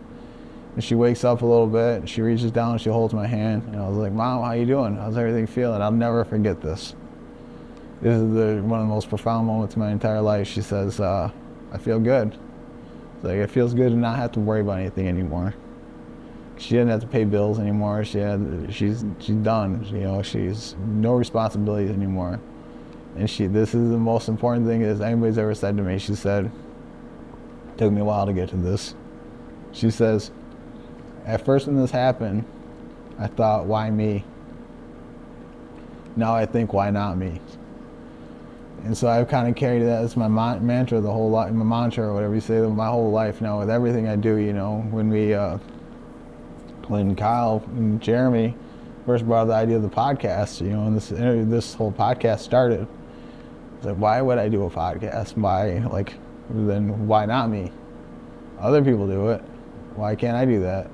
B: and she wakes up a little bit, and she reaches down, and she holds my hand, and I was like, Mom, how you doing? How's everything feeling? I'll never forget this. This is one of the most profound moments of my entire life. She says, I feel good. It feels good to not have to worry about anything anymore. she didn't have to pay bills anymore. She's done. You know, she's no responsibilities anymore. And this is the most important thing that anybody's ever said to me. She said, it took me a while to get to this. She says, at first when this happened, I thought, why me? Now I think, why not me? And so I've kind of carried that as my mantra the whole life, my mantra or whatever you say, my whole life now with everything I do. You know, when Kyle and Jeremy first brought up the idea of the podcast, you know, and this whole podcast started, it's like, why would I do a podcast? Then why not me? Other people do it. Why can't I do that?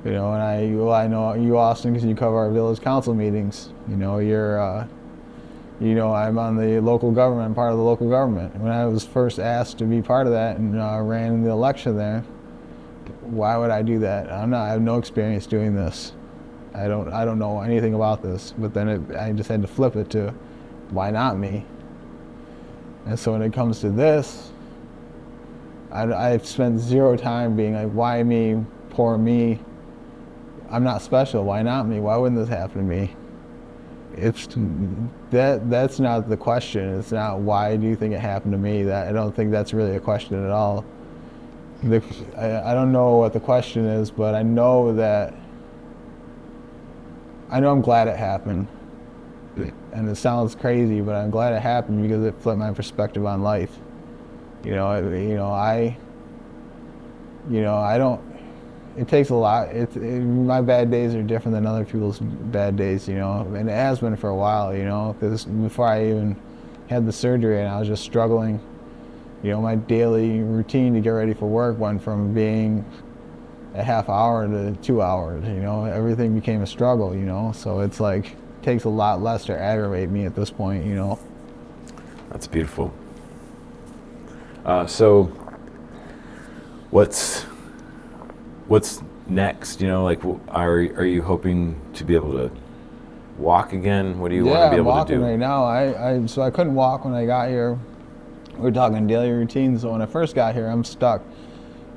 B: You know, and I know you, Austin, because you cover our village council meetings. You know, I'm on the local government, I'm part of the local government. When I was first asked to be part of that and ran in the election there, why would I do that? I have no experience doing this. I don't know anything about this. But then I just had to flip it to, why not me? And so when it comes to this, I've spent zero time being like, why me, poor me? I'm not special, why not me? Why wouldn't this happen to me? That's not the question. It's not, why do you think it happened to me? I don't think that's really a question at all. I don't know what the question is, but I know I'm glad it happened. And it sounds crazy, but I'm glad it happened because it flipped my perspective on life. I don't. It takes a lot. My bad days are different than other people's bad days, you know, and it has been for a while, you know, because before I even had the surgery and I was just struggling, you know, my daily routine to get ready for work went from being a half hour to 2 hours, you know, everything became a struggle, you know, so it's like, it takes a lot less to aggravate me at this point, you know.
A: That's beautiful. So what's next? You know, like, are you hoping to be able to walk again? What do you want to be able to do?
B: Yeah, I'm walking right now. So I couldn't walk when I got here. We're talking daily routine. So when I first got here, I'm stuck.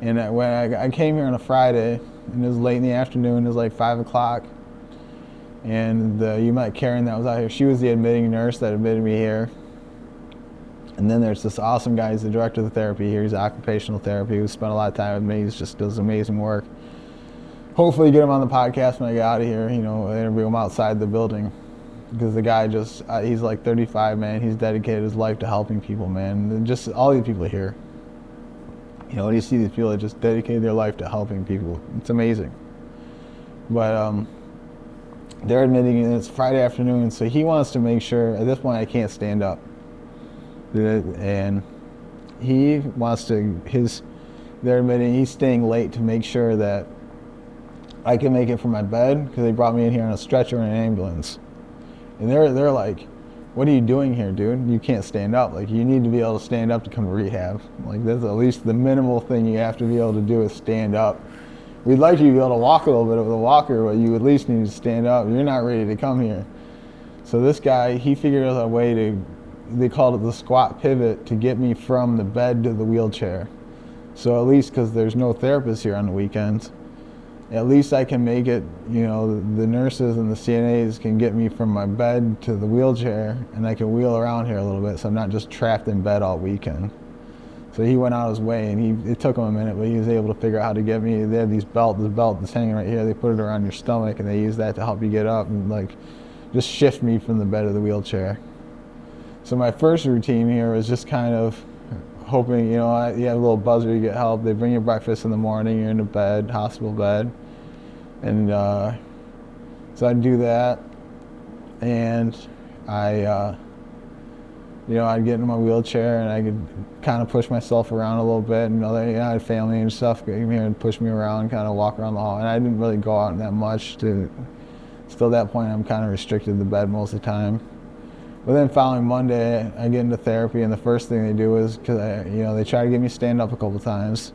B: And when I came here on a Friday, and it was late in the afternoon, it was like 5 o'clock. And you met Karen that was out here. She was the admitting nurse that admitted me here. And then there's this awesome guy, he's the director of the therapy here. He's occupational therapy, who spent a lot of time with me. He just does amazing work. Hopefully get him on the podcast when I get out of here, you know, interview him outside the building. Because the guy he's like 35, man. He's dedicated his life to helping people, man. And just all these people here. You know, when you see these people that just dedicate their life to helping people, it's amazing. But they're admitting it's Friday afternoon, so he wants to make sure, at this point I can't stand up. And he wants to, they're admitting he's staying late to make sure that I can make it from my bed, because they brought me in here on a stretcher in an ambulance. And they're like, what are you doing here, dude? You can't stand up. Like, you need to be able to stand up to come to rehab. Like, that's at least the minimal thing you have to be able to do is stand up. We'd like you to be able to walk a little bit with a walker, but you at least need to stand up. You're not ready to come here. So this guy, he figured out a way to, they called it the squat pivot, to get me from the bed to the wheelchair. So at least, because there's no therapist here on the weekends, at least I can make it, you know, the nurses and the CNAs can get me from my bed to the wheelchair, and I can wheel around here a little bit so I'm not just trapped in bed all weekend. So he went out his way, and it took him a minute, but he was able to figure out how to get me. They have this belt that's hanging right here. They put it around your stomach, and they use that to help you get up and, like, just shift me from the bed to the wheelchair. So my first routine here was just kind of hoping, you know, you have a little buzzer, you get help. They bring you breakfast in the morning, you're in a bed, hospital bed. And so I'd do that. And I'd get in my wheelchair and I could kind of push myself around a little bit. And I had family and stuff came here and push me around, kind of walk around the hall. And I didn't really go out that much. Still at that point, I'm kind of restricted to the bed most of the time. But then following Monday, I get into therapy, and the first thing they do is, because they try to get me stand up a couple times.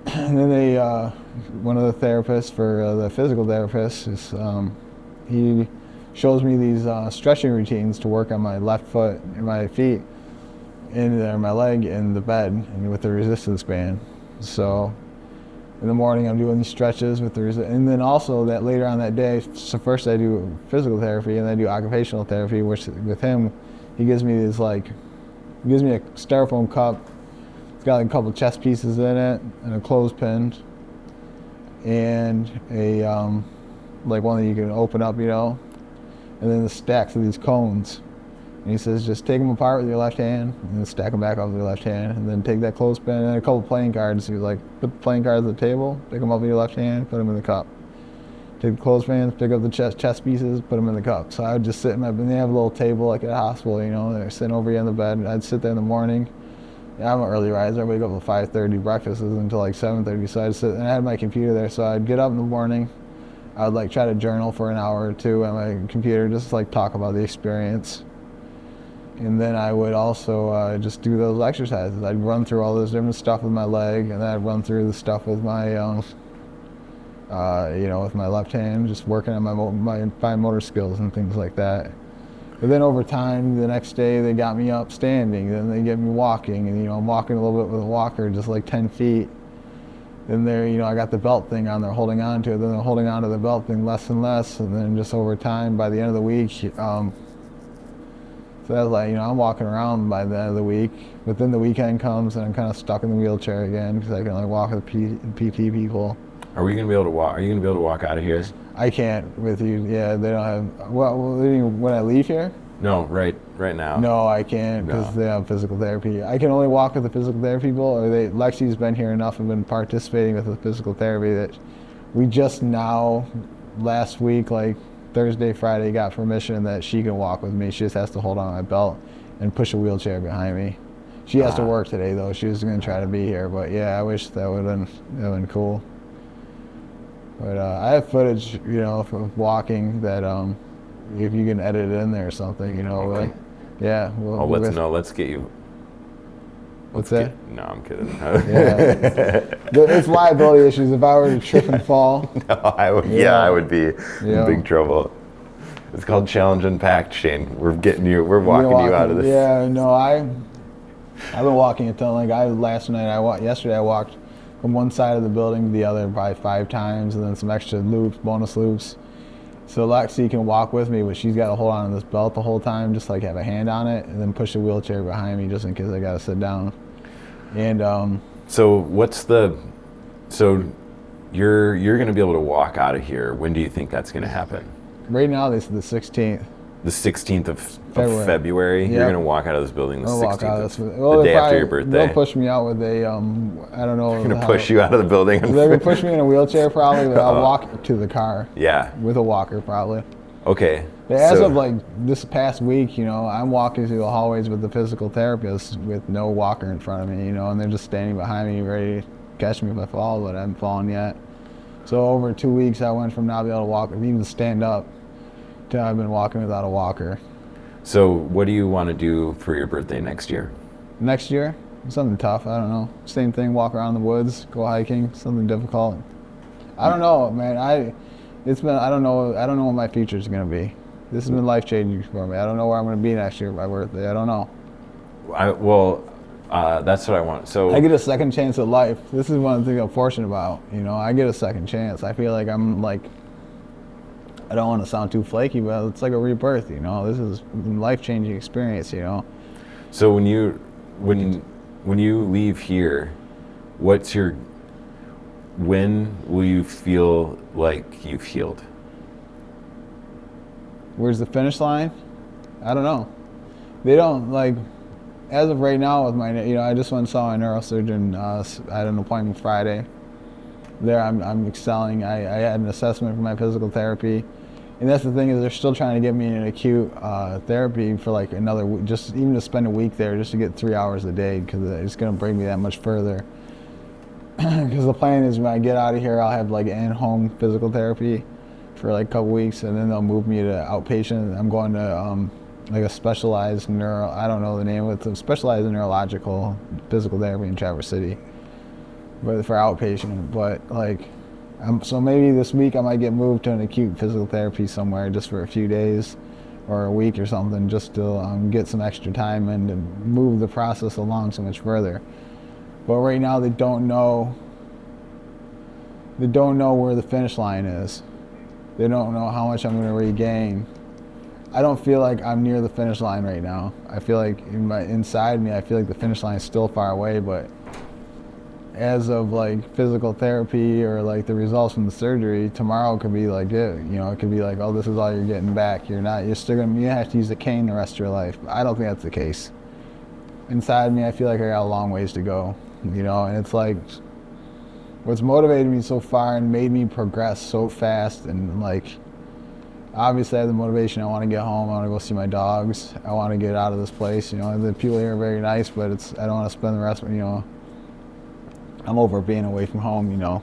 B: And then one of the therapists for the physical therapist, he shows me these stretching routines to work on my left foot and my feet, and my leg in the bed, and with the resistance band. So in the morning I'm doing these stretches with and then also that later on that day, so first I do physical therapy and then I do occupational therapy, which with him, he gives me a styrofoam cup. It's got like a couple chest pieces in it and a clothespin and a like one that you can open up, and then the stacks of these cones. And he says, just take them apart with your left hand and then stack them back up with your left hand and then take that clothespin and then a couple playing cards. He was like, put the playing cards on the table, pick them up with your left hand, put them in the cup. Take the clothespins, pick up the chest pieces, put them in the cup. So I would just sit and they have a little table like at a hospital, they're sitting over you on the bed. I'd sit there in the morning. Yeah, I'm an early riser. I wake up at 5:30, breakfast isn't until like 7:30. So I'd sit and I had my computer there. So I'd get up in the morning. I would like try to journal for an hour or two on my computer, just like talk about the experience. And then I would also just do those exercises. I'd run through all this different stuff with my leg, and then I'd run through the stuff with my, with my left hand, just working on my fine motor skills and things like that. But then over time, the next day they got me up standing, then they get me walking, and I'm walking a little bit with a walker, just like 10 feet. Then there, I got the belt thing on there, holding on to it. Then they're holding on to the belt thing less and less, and then just over time, by the end of the week. So that's like, I'm walking around by the end of the week, but then the weekend comes and I'm kind of stuck in the wheelchair again because I can only walk with PT people.
A: Are you going to be able to walk out of here?
B: I can't with you. Yeah, they don't have. Well, when I leave here?
A: No, right now.
B: No, I can't because they have physical therapy. I can only walk with the physical therapy people. Or Lexi's been here enough and been participating with the physical therapy that we just now, last week, like Thursday, Friday, got permission that she can walk with me. She just has to hold on my belt and push a wheelchair behind me. She has to work today though. She was going to try to be here, but yeah, I wish that would have been cool. But I have footage, of walking that if you can edit it in there or something,
A: Okay.
B: Yeah.
A: Let's get you.
B: What's that?
A: No, I'm kidding.
B: It's liability issues. If I were to trip and fall.
A: No, I would be in big trouble. It's called Challenge Unpacked, Shane. We're walking you out of this.
B: Yeah, no, I've been walking until yesterday I walked from one side of the building to the other probably 5 times, and then some extra bonus loops. So Lexi can walk with me, but she's got to hold on to this belt the whole time, just like have a hand on it, and then push a wheelchair behind me just in case I got to sit down. And
A: so you're going to be able to walk out of here. When do you think that's going to happen?
B: Right now, they said the 16th.
A: The 16th of February. Yep. You're going to walk out of this building the 16th, the day after your birthday.
B: They'll push me out with I don't know.
A: They're going to push you out of the building.
B: They're going to push me in a wheelchair probably, but I'll walk to the car.
A: Yeah.
B: With a walker probably.
A: Okay.
B: But as of like this past week, I'm walking through the hallways with the physical therapist with no walker in front of me, and they're just standing behind me ready to catch me if I fall, but I haven't fallen yet. So over 2 weeks, I went from not being able to walk, even stand up, to I've been walking without a walker.
A: So what do you want to do for your birthday next year?
B: Next year? Something tough, I don't know. Same thing, walk around the woods, go hiking, something difficult. I don't know, man. I don't know what my future's gonna be. This has been life-changing for me. I don't know where I'm gonna be next year for my birthday. I don't know.
A: That's what I want. So
B: I get a second chance at life. This is one thing I'm fortunate about. I get a second chance. I feel like I'm like, I don't want to sound too flaky, but it's like a rebirth. This is a life-changing experience.
A: So when you leave here, when will you feel like you've healed?
B: Where's the finish line? I don't know. They don't as of right now with my, I just went and saw a neurosurgeon. I had an appointment Friday. There I'm excelling. I had an assessment for my physical therapy. And that's the thing is they're still trying to get me in an acute therapy for like another week, just even to spend a week there just to get 3 hours a day because it's going to bring me that much further. Because the plan is when I get out of here, I'll have like in-home physical therapy for like a couple weeks, and then they'll move me to outpatient. I'm going to like a specialized I don't know the name of it, it's a specialized neurological physical therapy in Traverse City, but for outpatient. But so maybe this week I might get moved to an acute physical therapy somewhere just for a few days or a week or something, just to get some extra time and to move the process along so much further. But right now they don't know they don't know where the finish line is. They don't know how much I'm going to regain. I don't feel like I'm near the finish line right now. I feel like inside me, I feel like the finish line is still far away, but as of like physical therapy or like the results from the surgery, tomorrow could be like it. You know, it could be like, oh, this is all you're getting back. You're still going to have to use the cane the rest of your life. I don't think that's the case. Inside me, I feel like I got a long ways to go, you know, and it's like, what's motivated me so far and made me progress so fast, and like, obviously I have the motivation. I want to get home. I want to go see my dogs. I want to get out of this place. You know, the people here are very nice, but I don't want to spend the rest of, you know, I'm over being away from home, you know.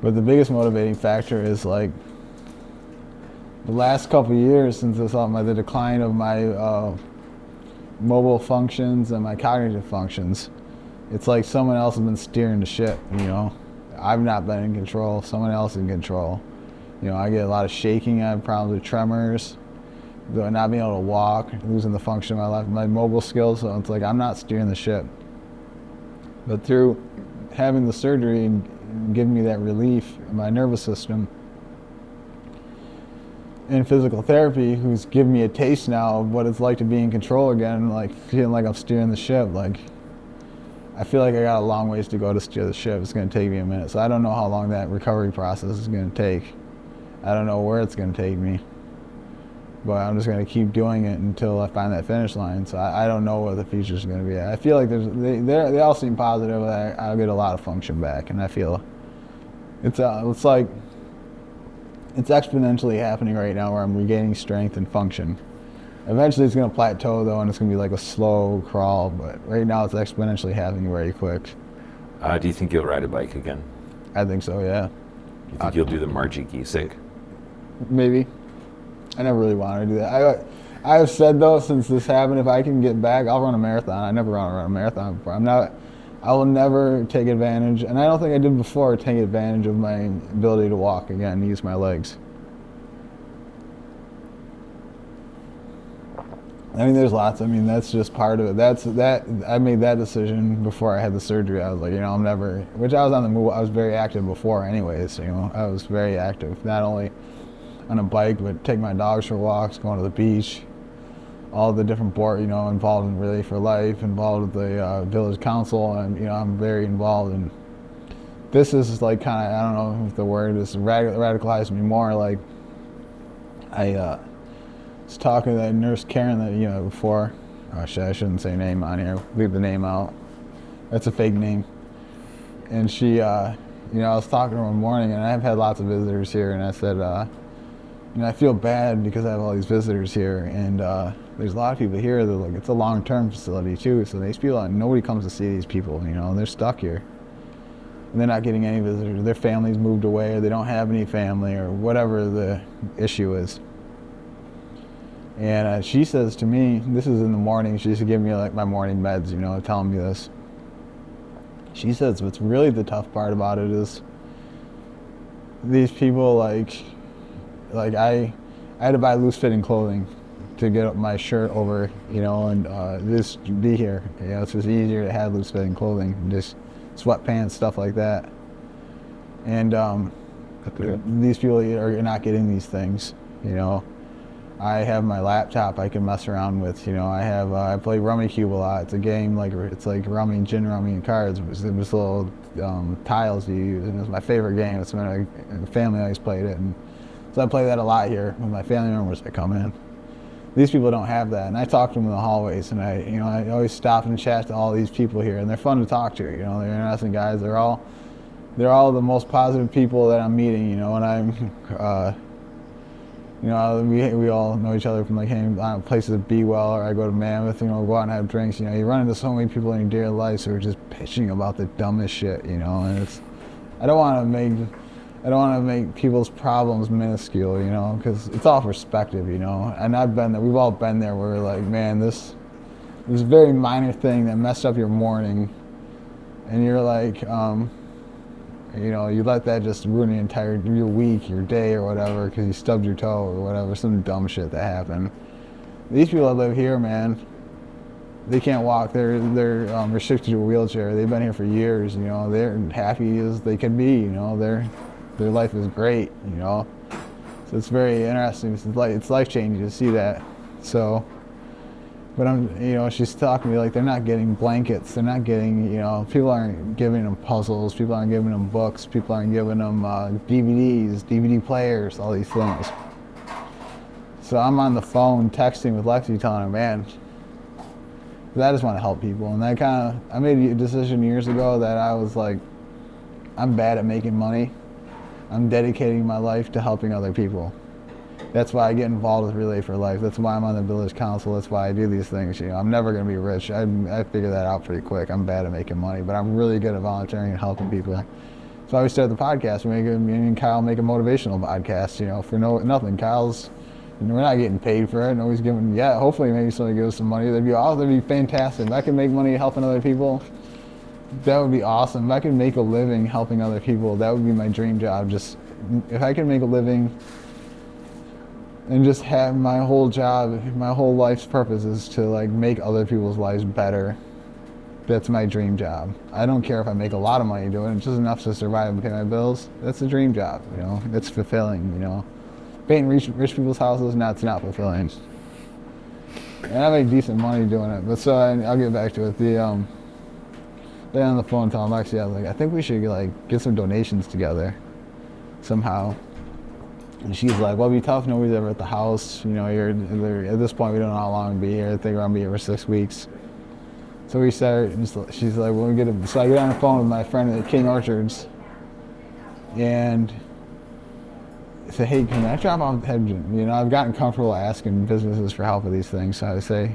B: But the biggest motivating factor is like the last couple of years since the decline of my mobile functions and my cognitive functions. It's like someone else has been steering the ship, you know. I've not been in control, someone else is in control. You know, I get a lot of shaking, I have problems with tremors, not being able to walk, losing the function of my life, my mobile skills, so it's like I'm not steering the ship. But through having the surgery and giving me that relief in my nervous system, and physical therapy, who's given me a taste now of what it's like to be in control again, like feeling like I'm steering the ship, like I feel like I got a long ways to go to steer the ship. It's going to take me a minute. So I don't know how long that recovery process is going to take. I don't know where it's going to take me. But I'm just going to keep doing it until I find that finish line. So I don't know what the future's going to be. I feel like they all seem positive. I'll get a lot of function back. And I feel it's like it's exponentially happening right now where I'm regaining strength and function. Eventually it's going to plateau though, and it's going to be like a slow crawl, but right now it's exponentially happening very quick.
A: Do you think you'll ride a bike again?
B: I think so, yeah.
A: You think you'll do the Margie Giesig?
B: Maybe. I never really wanted to do that. I have said though, since this happened, if I can get back, I'll run a marathon. I never run a marathon before. I will never take advantage, and I don't think I did before, take advantage of my ability to walk again and use my legs. I mean, there's lots. I mean, that's just part of it. I made that decision before I had the surgery. I was like, you know, I'm never, which I was on the move. I was very active before anyways, you know. I was very active, not only on a bike, but take my dogs for walks, going to the beach, all the different board, you know, involved in Relay for Life, involved with the village council, and, you know, I'm very involved in, this is like kind of, I don't know if the word is radicalized me more, like, I was talking to that nurse Karen that, you know, before. Oh shit, I shouldn't say name on here. Leave the name out. That's a fake name. And she, you know, I was talking to her one morning, and I've had lots of visitors here, and I said, you know, I feel bad because I have all these visitors here, and there's a lot of people here that, like, it's a long-term facility too, so these people, nobody comes to see these people, you know, they're stuck here. And they're not getting any visitors. Their families moved away, or they don't have any family, or whatever the issue is. And she says to me, this is in the morning, she used to give me like my morning meds, you know, telling me this. She says what's really the tough part about it is these people, like I had to buy loose-fitting clothing to get my shirt over, you know, and just be here. You know, it's just easier to have loose-fitting clothing, just sweatpants, stuff like that. And these people are not getting these things, you know. I have my laptop I can mess around with, you know. I play Rummy Cube a lot. It's a game like, it's like rummy, gin rummy, and cards. It's little tiles you use, and it's my favorite game. It's when the family always played it, and so I play that a lot here with my family members that come in. These people don't have that, and I talk to them in the hallways, and I always stop and chat to all these people here, and they're fun to talk to. You know, they're interesting guys. They're all the most positive people that I'm meeting. You know, and I'm. You know, we all know each other from like hanging on places at Be Well, or I go to Mammoth, you know, go out and have drinks. You know, you run into so many people in your dear lives who are just pitching about the dumbest shit, you know, and I don't want to make people's problems minuscule, you know, because it's all perspective, you know. And I've been there, we've all been there where we're like, man, this very minor thing that messed up your morning, and you're like, you know, you let that just ruin your week, your day, or whatever, because you stubbed your toe or whatever, some dumb shit that happened. These people that live here, man, they can't walk. They're restricted to a wheelchair. They've been here for years. You know, they're happy as they can be. You know, their life is great. You know, so it's very interesting. It's life changing to see that. So, but she's talking to me like they're not getting blankets. They're not getting, people aren't giving them puzzles. People aren't giving them books. People aren't giving them DVDs, DVD players, all these things. So I'm on the phone texting with Lexi, telling her, man, I just want to help people. And I made a decision years ago that I was like, I'm bad at making money. I'm dedicating my life to helping other people. That's why I get involved with Relay for Life. That's why I'm on the village council. That's why I do these things. I'm never going to be rich. I figured that out pretty quick. I'm bad at making money, but I'm really good at volunteering and helping people. So we started the podcast. Me and Kyle make a motivational podcast, for nothing. We're not getting paid for it. Nobody's giving yet. Hopefully maybe somebody gives us some money. That'd be awesome. That'd be fantastic. If I could make money helping other people, that would be awesome. If I could make a living helping other people, that would be my dream job. Just if I could make a living and just have my whole job, my whole life's purpose is to make other people's lives better. That's my dream job. I don't care if I make a lot of money doing it. It's just enough to survive and pay my bills. That's a dream job, It's fulfilling, Painting rich people's houses, it's not fulfilling. And I make decent money doing it, but so I'll get back to it. Then on the phone telling Lexi, I was like, I think we should get some donations together somehow. And she's like, well, it'd be tough. Nobody's ever at the house. At this point, we don't know how long we'll be here. I think we're gonna be here for 6 weeks. So we started. She's like, well, so I get on the phone with my friend at King Orchards, and I say, hey, can I drop off? I've gotten comfortable asking businesses for help with these things. So I say,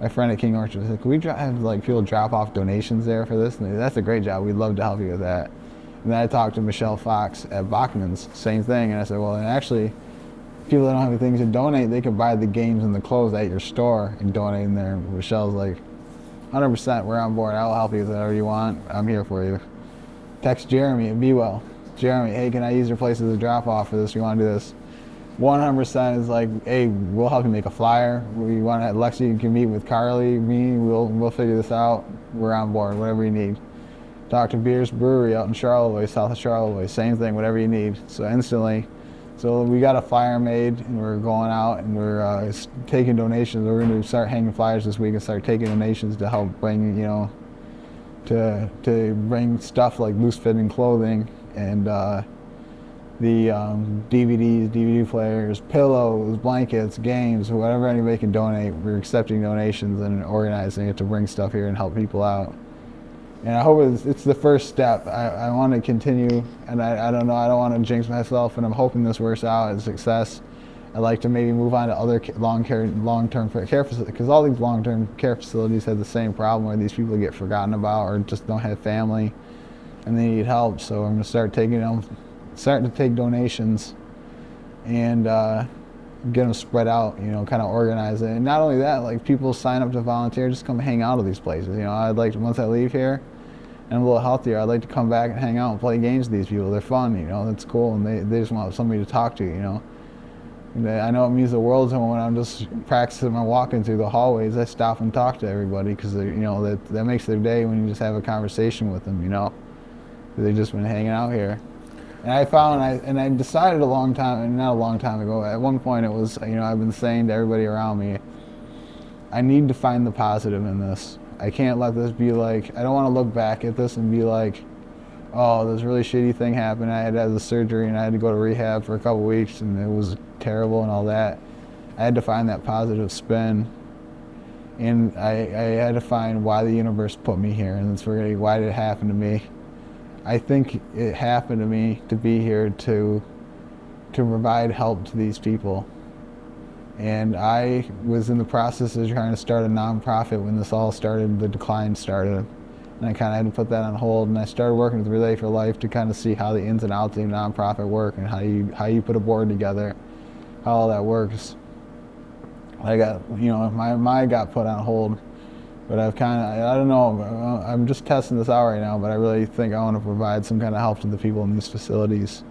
B: my friend at King Orchard, I said, can we have people drop off donations there for this? And that's a great job. We'd love to help you with that. And then I talked to Michelle Fox at Bachman's, same thing. And I said, well, and actually, people that don't have anything to donate, they can buy the games and the clothes at your store and donate in there. Michelle's like, 100%, we're on board. I'll help you with whatever you want. I'm here for you. Text Jeremy at Be Well. Jeremy, hey, can I use your place as a drop-off for this? You want to do this? 100% is like, hey, we'll help you make a flyer. We want to, Lexi, you can meet with Carly, me, we'll figure this out. We're on board, whatever you need. Dr. Beer's Brewery out in Charlottesville, south of Charlottesville, same thing, whatever you need. So instantly, so we got a flyer made, and we're going out, and we're taking donations. We're going to start hanging flyers this week and start taking donations to help bring, to bring stuff like loose-fitting clothing and the DVDs, DVD players, pillows, blankets, games, whatever anybody can donate. We're accepting donations and organizing it to bring stuff here and help people out. And I hope it's the first step. I want to continue, and I don't know, I don't want to jinx myself, and I'm hoping this works out as a success. I'd like to maybe move on to other long-term care facilities, because all these long-term care facilities have the same problem where these people get forgotten about or just don't have family and they need help. So I'm going to start to take donations and get them spread out, kind of organize it. And not only that, like people sign up to volunteer, just come hang out at these places. I'd like to, once I leave here and I'm a little healthier, I'd like to come back and hang out and play games with these people. They're fun, that's cool, and they just want somebody to talk to, And I know it means the world to them when I'm just practicing my walking through the hallways. I stop and talk to everybody because that makes their day when you just have a conversation with them, They've just been hanging out here. And I decided not a long time ago, at one point it was, I've been saying to everybody around me, I need to find the positive in this. I can't let this be like, I don't want to look back at this and be like, oh, this really shitty thing happened. I had to have the surgery and I had to go to rehab for a couple weeks and it was terrible and all that. I had to find that positive spin. And I had to find why the universe put me here, and that's really why did it happen to me. I think it happened to me to be here to provide help to these people. And I was in the process of trying to start a nonprofit when this all started, the decline started. And I kind of had to put that on hold, and I started working with Relay for Life to kind of see how the ins and outs of the nonprofit work and how you put a board together, how all that works. I got, my got put on hold. But I don't know, I'm just testing this out right now, but I really think I want to provide some kind of help to the people in these facilities.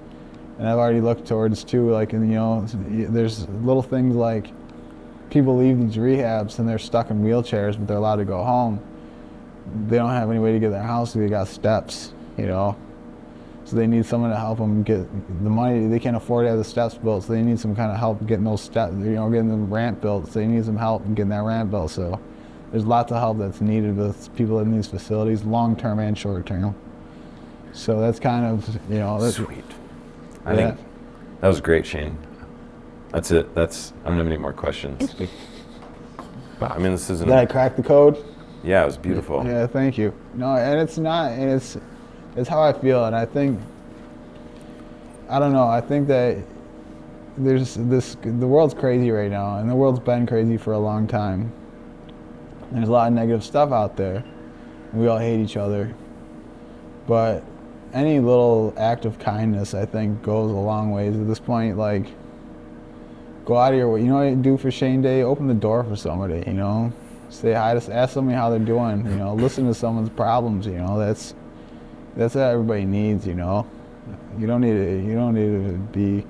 B: And I've already looked towards too, there's little things like people leave these rehabs and they're stuck in wheelchairs, but they're allowed to go home. They don't have any way to get to their house, they got steps, you know. So they need someone to help them get the money. They can't afford to have the steps built, so they need some kind of help getting those steps, you know, getting the ramp built. So they need some help in getting that ramp built. So there's lots of help that's needed with people in these facilities, long-term and short-term. So that's kind of, you know. That's,
A: sweet. I think that was great, Shane. That's it. I don't have any more questions. I mean, this isn't.
B: Did I crack the code?
A: Yeah, it was beautiful.
B: Yeah, thank you. No, and it's not, and it's how I feel, and I think, I don't know, I think that the world's crazy right now, and the world's been crazy for a long time. There's a lot of negative stuff out there, and we all hate each other, but any little act of kindness, I think, goes a long ways at this point. Like, go out of your way. You know what you do for Shane Day? Open the door for somebody, you know? Say hi, ask somebody how they're doing, you know? Listen to someone's problems, you know? That's what everybody needs, you know? You don't need to be,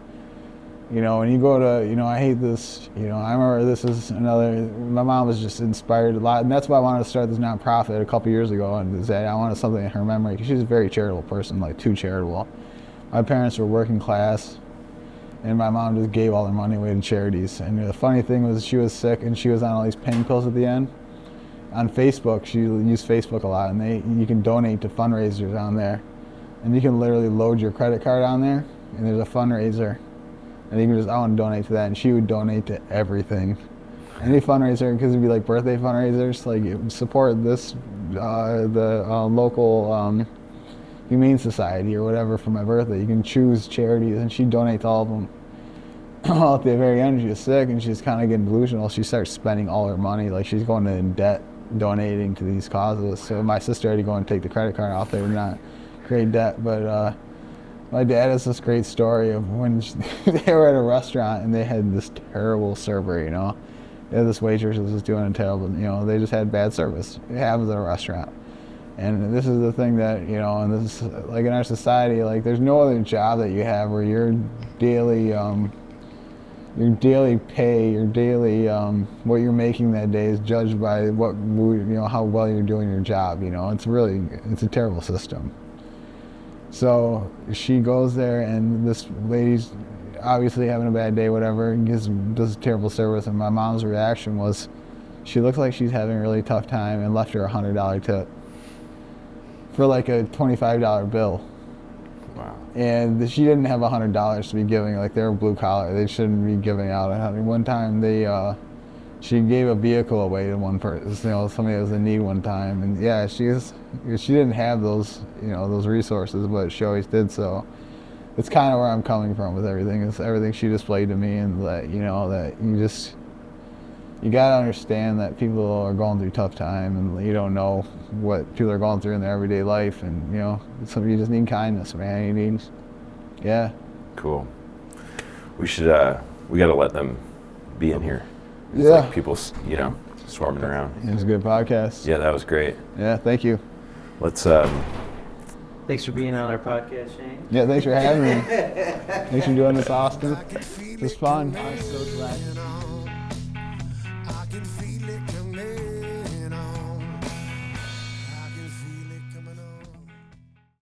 B: you know, when you go to, you know, I hate this, you know, I remember this is my mom was just inspired a lot, and that's why I wanted to start this nonprofit a couple years ago, and say I wanted something in her memory, because she's a very charitable person, like too charitable. My parents were working class, and my mom just gave all their money away to charities. And the funny thing was, she was sick and she was on all these pain pills at the end. On Facebook, she used Facebook a lot, and you can donate to fundraisers on there. And you can literally load your credit card on there, and there's a fundraiser. And you can just, I want to donate to that, and she would donate to everything. Any fundraiser, because it'd be like birthday fundraisers, like support this, the local Humane Society or whatever for my birthday. You can choose charities, and she'd donate to all of them. Well, at the very end, she was sick, and she's kind of getting delusional. She starts spending all her money, like she's going in debt, donating to these causes. So my sister had to go and take the credit card off there to not create debt. But my dad has this great story of when they were at a restaurant and they had this terrible server, you know. They had this waitress who was just doing a terrible, you know, they just had bad service. It happens at a restaurant. And this is the thing that, you know, and this is, like in our society, like there's no other job that you have where your daily pay, your daily, what you're making that day is judged by what, you know, how well you're doing your job, you know. It's a terrible system. So she goes there, and this lady's obviously having a bad day, whatever, and does terrible service, and my mom's reaction was, she looks like she's having a really tough time, and left her a $100 tip for like a $25 bill.
A: Wow. And
B: she didn't have $100 to be giving, like they're blue collar, they shouldn't be giving out. One time she gave a vehicle away to one person, you know, somebody that was in need one time, and yeah, she didn't have those, you know, those resources, but she always did. So it's kind of where I'm coming from with everything. It's everything she displayed to me, and that, you know, that you gotta understand that people are going through tough time, and you don't know what people are going through in their everyday life, and you know, you just need kindness, man. Yeah.
A: Cool. We gotta let them be in here. It's
B: yeah.
A: Like people, you know, swarming around.
B: It was a good podcast.
A: Yeah, that was great.
B: Yeah, thank you.
A: Let's.
C: Thanks for being on our podcast, Shane.
B: Yeah, thanks for having me. Thanks for doing this, Austin. It was fun.
D: I'm so glad. I can feel